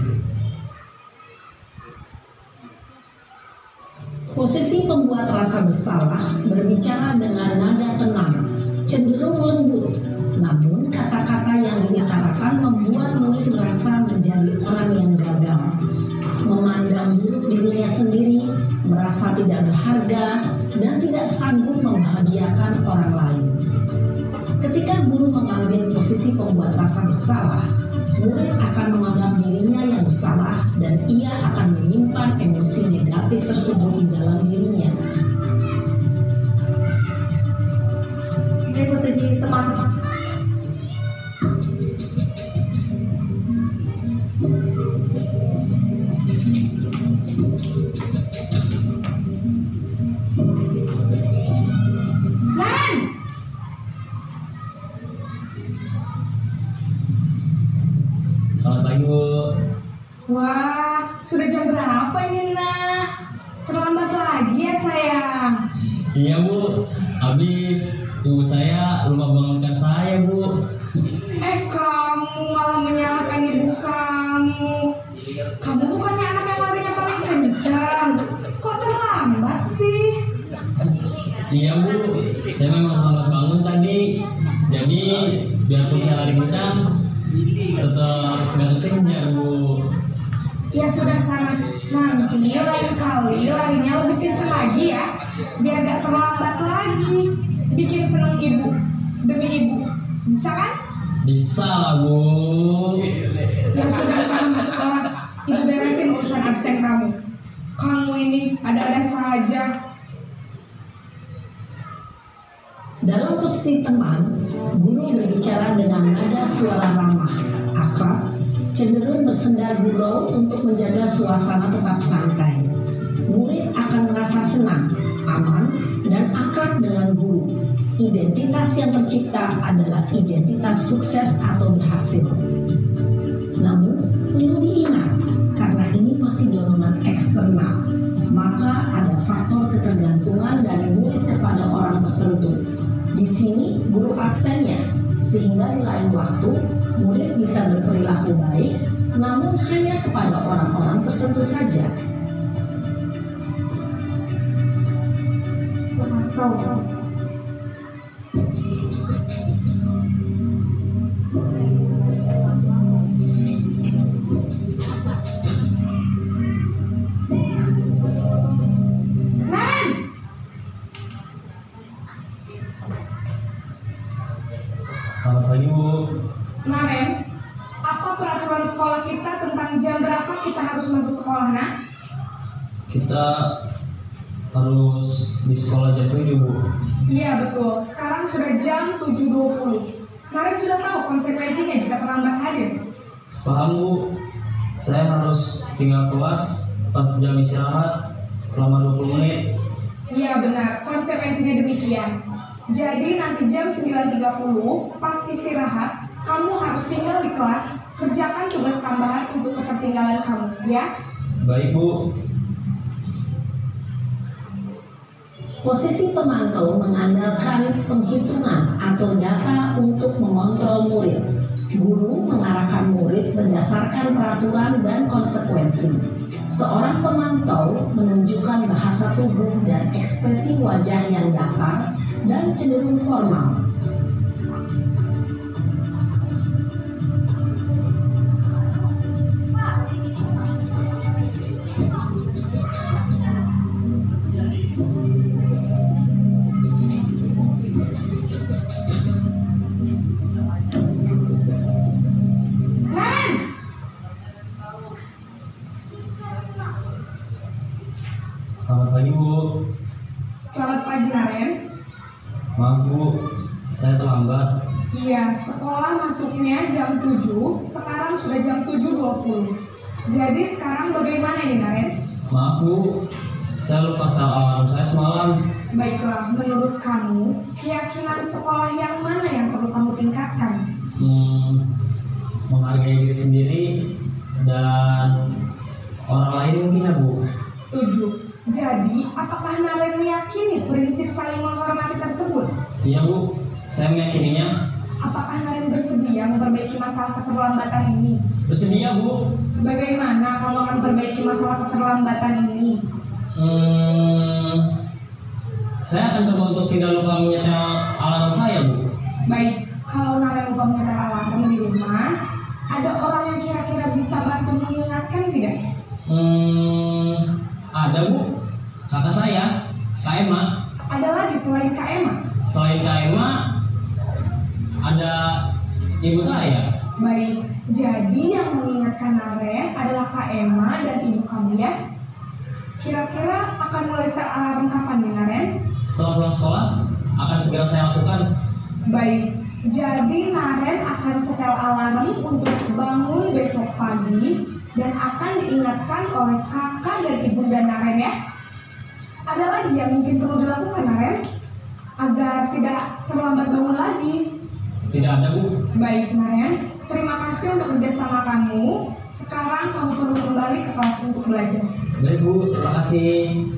Posisi pembuat rasa bersalah berbicara dengan nada tenang, cenderung lembut, namun kata-kata yang diutarakan membuat murid merasa menjadi orang yang gagal, memandang buruk dirinya sendiri, merasa tidak berharga, dan tidak sanggup membahagiakan orang lain. Ketika guru mengambil posisi pembuat rasa bersalah, murid akan menganggap dirinya yang bersalah dan ia akan menyimpan emosi negatif tersebut di dalam dirinya. Ini posisi teman. Bu. Wah, sudah jam berapa ini nak? Terlambat lagi ya sayang? Iya Bu, habis ibu saya lupa bangunkan saya Bu. Kamu malah menyalahkan ibu kamu. Kamu bukannya anak yang larinya paling kencang. Kok terlambat sih? Iya Bu, saya memang terlambat bangun tadi. Jadi biarpun saya lari kencang, tetap nggak kekejar Bu. Ya sudah sana, nanti lain kali larinya lebih kencang lagi ya, biar gak terlambat lagi. Bikin seneng ibu, demi ibu, bisa kan? Bisa lah Bu. Ya sudah sana masuk kelas, ibu beresin urusan absen kamu. Kamu ini ada-ada saja. Dalam posisi teman, guru berbicara dengan nada suara ramah, akrab, cenderung bersenda gurau untuk menjaga suasana tetap santai. Murid akan merasa senang, aman, dan akrab dengan guru. Identitas yang tercipta adalah identitas sukses atau berhasil. Namun, perlu diingat, karena ini masih dorongan eksternal, maka ada faktor ketergantungan dari murid kepada orang tertentu. Di sini guru absennya, sehingga di lain waktu murid bisa berperilaku baik, namun hanya kepada orang-orang tertentu saja. Selamat pagi Bu. Naren, apa peraturan sekolah kita tentang jam berapa kita harus masuk sekolah, nak? Kita harus di sekolah jam 7 Bu. Iya betul, sekarang sudah jam 7.20. Naren sudah tahu konsekuensinya jika terlambat hadir. Paham Bu, saya harus tinggal kelas pas jam istirahat selama 20 menit. Iya benar, konsekuensinya demikian. Jadi nanti jam 9.30 pas istirahat, kamu harus tinggal di kelas, kerjakan tugas tambahan untuk ketertinggalan kamu, ya? Baik Bu. Posisi pemantau mengandalkan penghitungan atau data untuk mengontrol murid. Guru mengarahkan murid berdasarkan peraturan dan konsekuensi. Seorang pemantau menunjukkan bahasa tubuh dan ekspresi wajah yang datar dan cenderung formal. Selamat pagi Bu. Selamat pagi, Naren. Maaf Bu, saya terlambat. Iya, sekolah masuknya jam 7, sekarang sudah jam 7.20. Jadi sekarang bagaimana ini, Naren? Maaf Bu, saya lupa setel alarm saya semalam. Baiklah, menurut kamu, keyakinan sekolah yang mana yang perlu kamu tingkatkan? Menghargai diri sendiri dan orang lain mungkin ya Bu. Setuju. Jadi, apakah Naren meyakini prinsip saling menghormati tersebut? Iya Bu, saya meyakininya. Apakah Naren bersedia memperbaiki masalah keterlambatan ini? Bersedia Bu. Bagaimana kamu akan perbaiki masalah keterlambatan ini? Saya akan coba untuk tidak lupa menyetel alarm saya Bu. Baik, kalau Naren lupa menyetel alarm di rumah, ada orang yang kira-kira bisa bantu mengingatkan tidak? Ada Bu, kakak saya, Kak Emma. Ada lagi selain Kak Emma? Selain Kak Emma, ada ibu saya. Baik, jadi yang mengingatkan Naren adalah Kak Emma dan ibu kamu ya? Kira-kira akan mulai setel alarm kapan nih Naren? Setelah pulang sekolah, akan segera saya lakukan. Baik, jadi Naren akan setel alarm untuk bangun besok pagi dan akan diingatkan oleh kakak dan ibunda Naren ya. Ada lagi yang mungkin perlu dilakukan Naren agar tidak terlambat bangun lagi? Tidak ada, Bu. Baik, Naren. Terima kasih untuk kerjasama kamu. Sekarang kamu perlu kembali ke kelas untuk belajar. Baik, Bu. Terima kasih.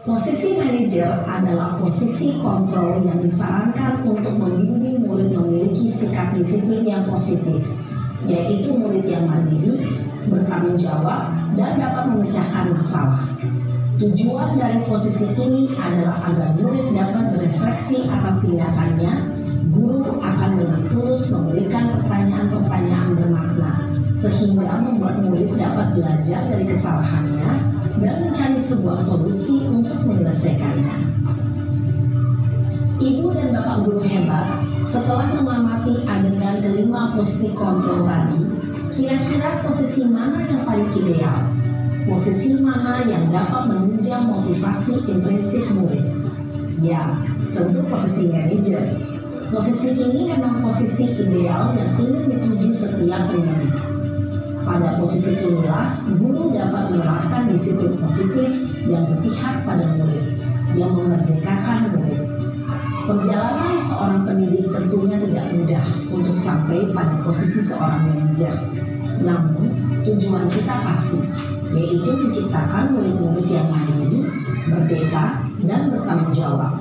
Posisi manajer adalah posisi kontrol yang disarankan untuk membimbing murid memiliki sikap disiplin yang positif, yaitu murid yang mandiri, bertanggung jawab, dan dapat memecahkan masalah. Tujuan dari posisi ini adalah agar murid dapat berefleksi atas tindakannya. Guru akan dengan tulus memberikan pertanyaan-pertanyaan bermakna, sehingga membuat murid dapat belajar dari kesalahannya dan mencari sebuah solusi untuk menyelesaikannya. Ibu dan Bapak guru hebat, setelah mengamati adegan kelima posisi kontrol tadi, kira-kira posisi mana yang paling ideal? Posisi mana yang dapat menunjang motivasi intrinsik murid? Ya, tentu posisi manajer. Posisi ini memang posisi ideal yang ingin dituju setiap pendidik. Pada posisi inilah, guru dapat menerapkan disiplin positif yang berpihak pada murid, yang memerdekakan murid. Perjalanan seorang pendidik tentunya tidak mudah untuk sampai pada posisi seorang manajer. Namun, tujuan kita pasti, yaitu menciptakan murid-murid yang mandiri, merdeka, dan bertanggung jawab.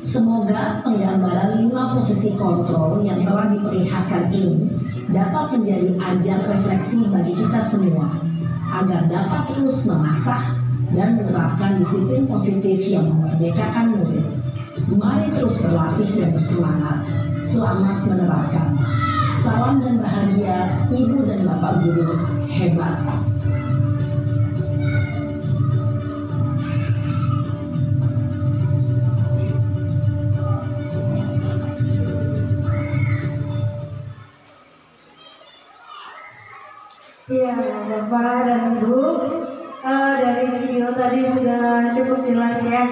Semoga penggambaran 5 posisi kontrol yang telah diperlihatkan ini dapat menjadi ajang refleksi bagi kita semua, agar dapat terus mengasah dan menerapkan disiplin positif yang memerdekakan murid. Mari terus berlatih dan bersemangat. Selamat menerapkan. Salam dan bahagia Ibu dan Bapak guru hebat. Iya, Bapak dan Ibu, dari video tadi sudah cukup jelas ya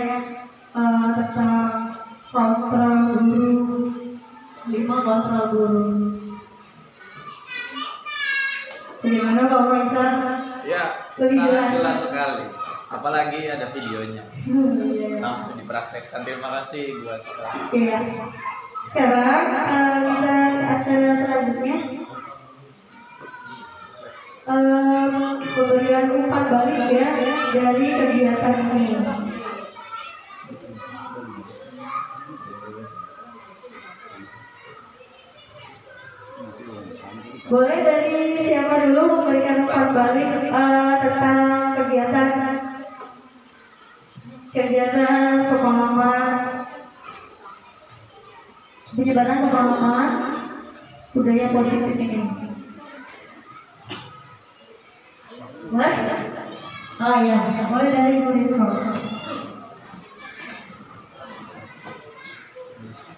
tentang kontrol guru, 5 kontrol guru. Bagaimana Pak Faisal? Ya, Lebih sangat jelas. jelas sekali. Apalagi ada videonya. Iya. Langsung dipraktekkan. Terima kasih buat kita. Iya. Sekarang kita ke acara selanjutnya. Pemberian umpan balik ya dari kegiatan ini. Boleh dari siapa dulu memberikan umpan balik tentang kegiatan pemahaman, penyebaran pemahaman budaya positif ini. Boleh? Oh iya, boleh dari murid.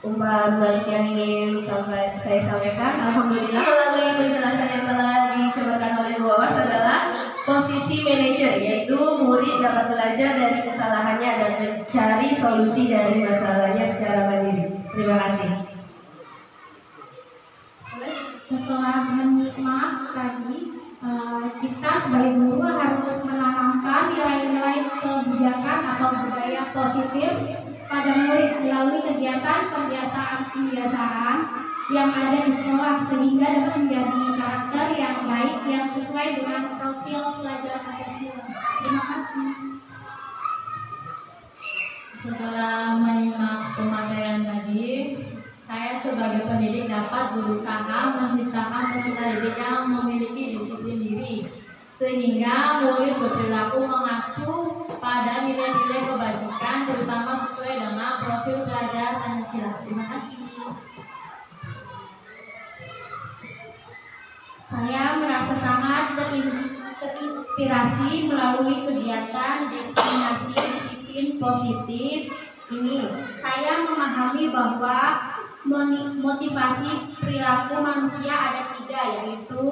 Umpan balik yang ingin saya sampaikan, alhamdulillah melalui penjelasan yang telah dicobakan oleh Bu Awas adalah posisi manajer, yaitu murid dapat belajar dari kesalahannya dan mencari solusi dari masalahnya secara mandiri. Terima kasih. Setelah menyimak tadi, kita sebagai guru harus menanamkan nilai-nilai kebijakan atau budaya positif pada murid melalui kegiatan kebiasaan yang ada di sekolah, sehingga dapat menjadi karakter yang baik yang sesuai dengan profil pelajar Pancasila. Terima kasih. Setelah menyimak pemateri tadi, saya sebagai pendidik dapat berusaha menciptakan peserta didik yang memiliki disiplin diri, sehingga murid berperilaku mengacu pada nilai-nilai kebajikan, terutama sesuai dengan profil pelajar Pancasila. Terima kasih. Saya merasa sangat terinspirasi melalui kegiatan destinasi disiplin positif ini. Saya memahami bahwa motivasi perilaku manusia ada 3, yaitu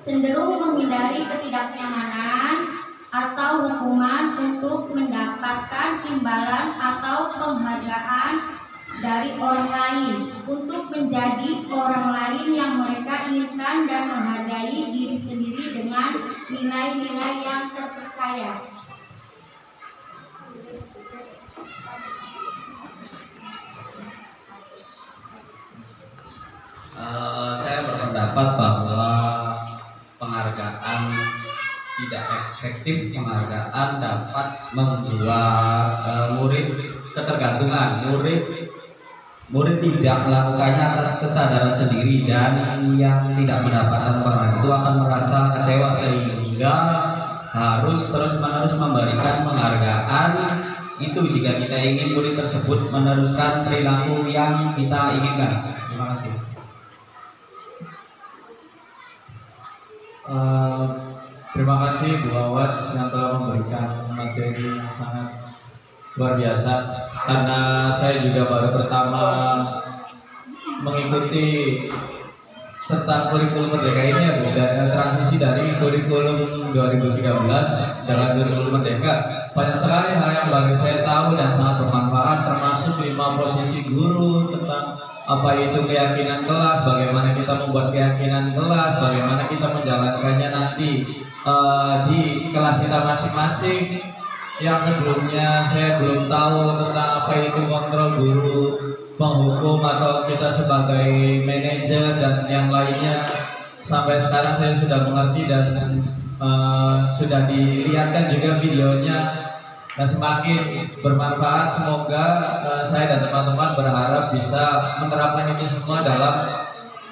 cenderung menghindari ketidaknyamanan atau hukuman untuk mendapatkan imbalan atau penghargaan dari orang lain, untuk menjadi orang lain yang mereka inginkan dan menghargai diri sendiri dengan nilai-nilai yang terpercaya. perspektif penghargaan dapat membuat murid ketergantungan. Murid tidak melakukannya atas kesadaran sendiri, dan yang tidak mendapatkan penghargaan itu akan merasa kecewa sehingga harus terus-menerus memberikan penghargaan itu jika kita ingin murid tersebut meneruskan perilaku yang kita inginkan. Terima kasih. Terima kasih Bu Awas yang telah memberikan materi yang sangat luar biasa, karena saya juga baru pertama mengikuti tentang kurikulum Merdeka ini ya Bu, dan transisi dari kurikulum 2013 dengan kurikulum Merdeka. Banyak sekali hal yang baru saya tahu dan sangat bermanfaat, termasuk 5 posisi guru, tentang apa itu keyakinan kelas, bagaimana kita membuat keyakinan kelas, bagaimana kita menjalankannya nanti di kelas kita masing-masing. Yang sebelumnya saya belum tahu tentang apa itu kontrol guru, penghukum, atau kita sebagai manajer dan yang lainnya. Sampai sekarang saya sudah mengerti dan sudah dilihatkan juga videonya, dan semakin bermanfaat. Semoga saya dan teman-teman berharap bisa menerapkan itu semua dalam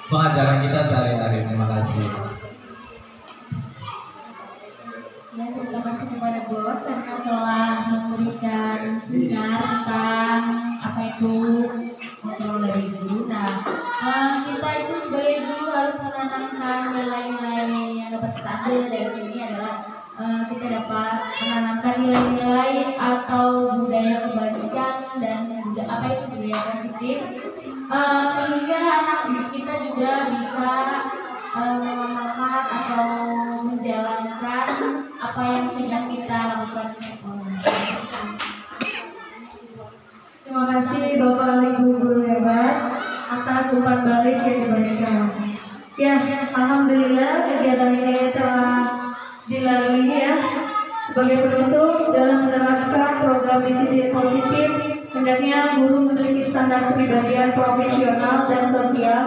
pengajaran kita sehari-hari. Terima kasih. Dan terima kasih kepada bos karena telah memberikan sinar tentang apa itu kontrol dari guru. Nah, kita itu sebagai guru harus menanamkan nilai-nilai yang dapat kita ambil dari sini adalah kita dapat menanamkan nilai-nilai atau budaya kebajikan dan juga apa itu budaya positif, sehingga anak didik kita juga bisa mengamalkan atau menjalankan apa yang sudah kita lakukan. Terima kasih Bapak Ibu guru hebat atas umpan balik yang diberikan. Ya, alhamdulillah kegiatan ini telah dilalui ya. Sebagai penutup dalam menerapkan program disiplin positif, hendaknya guru memiliki standar kepribadian profesional dan sosial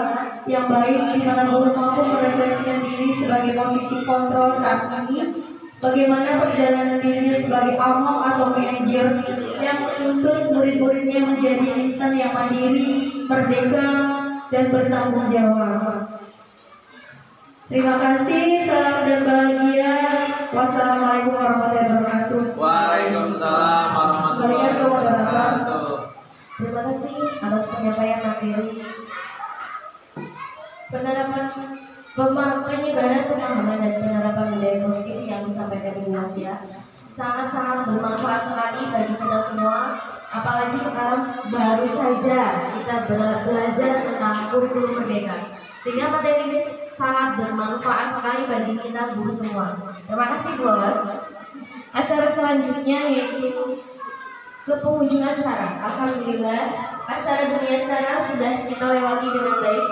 yang baik, di mana guru mampu merefleksikan diri sebagai posisi kontrol saat ini, bagaimana perjalanan dirinya sebagai among atau manajer yang menuntut murid-muridnya menjadi insan yang mandiri, merdeka, dan bertanggung jawab. Terima kasih, salam dan bahagia. Wassalamualaikum warahmatullahi wabarakatuh. Waalaikumsalam warahmatullahi wabarakatuh. Terima kasih atas penyampaian materi. Penerapan penyebaran pemahaman dan penerapan budaya positif yang disampaikan Ibu Wasia sangat-sangat bermanfaat sekali bagi kita semua. Apalagi sekarang baru saja kita belajar tentang kurikulum Merdeka, sehingga materi ini sangat bermanfaat sekali bagi kita guru semua. Terima kasih Bu Awas. Acara selanjutnya yaitu ke penghujung acara. Alhamdulillah acara dunia acara sudah kita lewati dengan baik.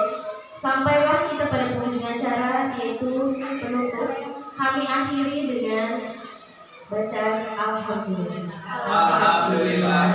Sampailah kita pada penghujung acara, yaitu penutup. Kami akhiri dengan bacaan Alhamdulillah. Alhamdulillah.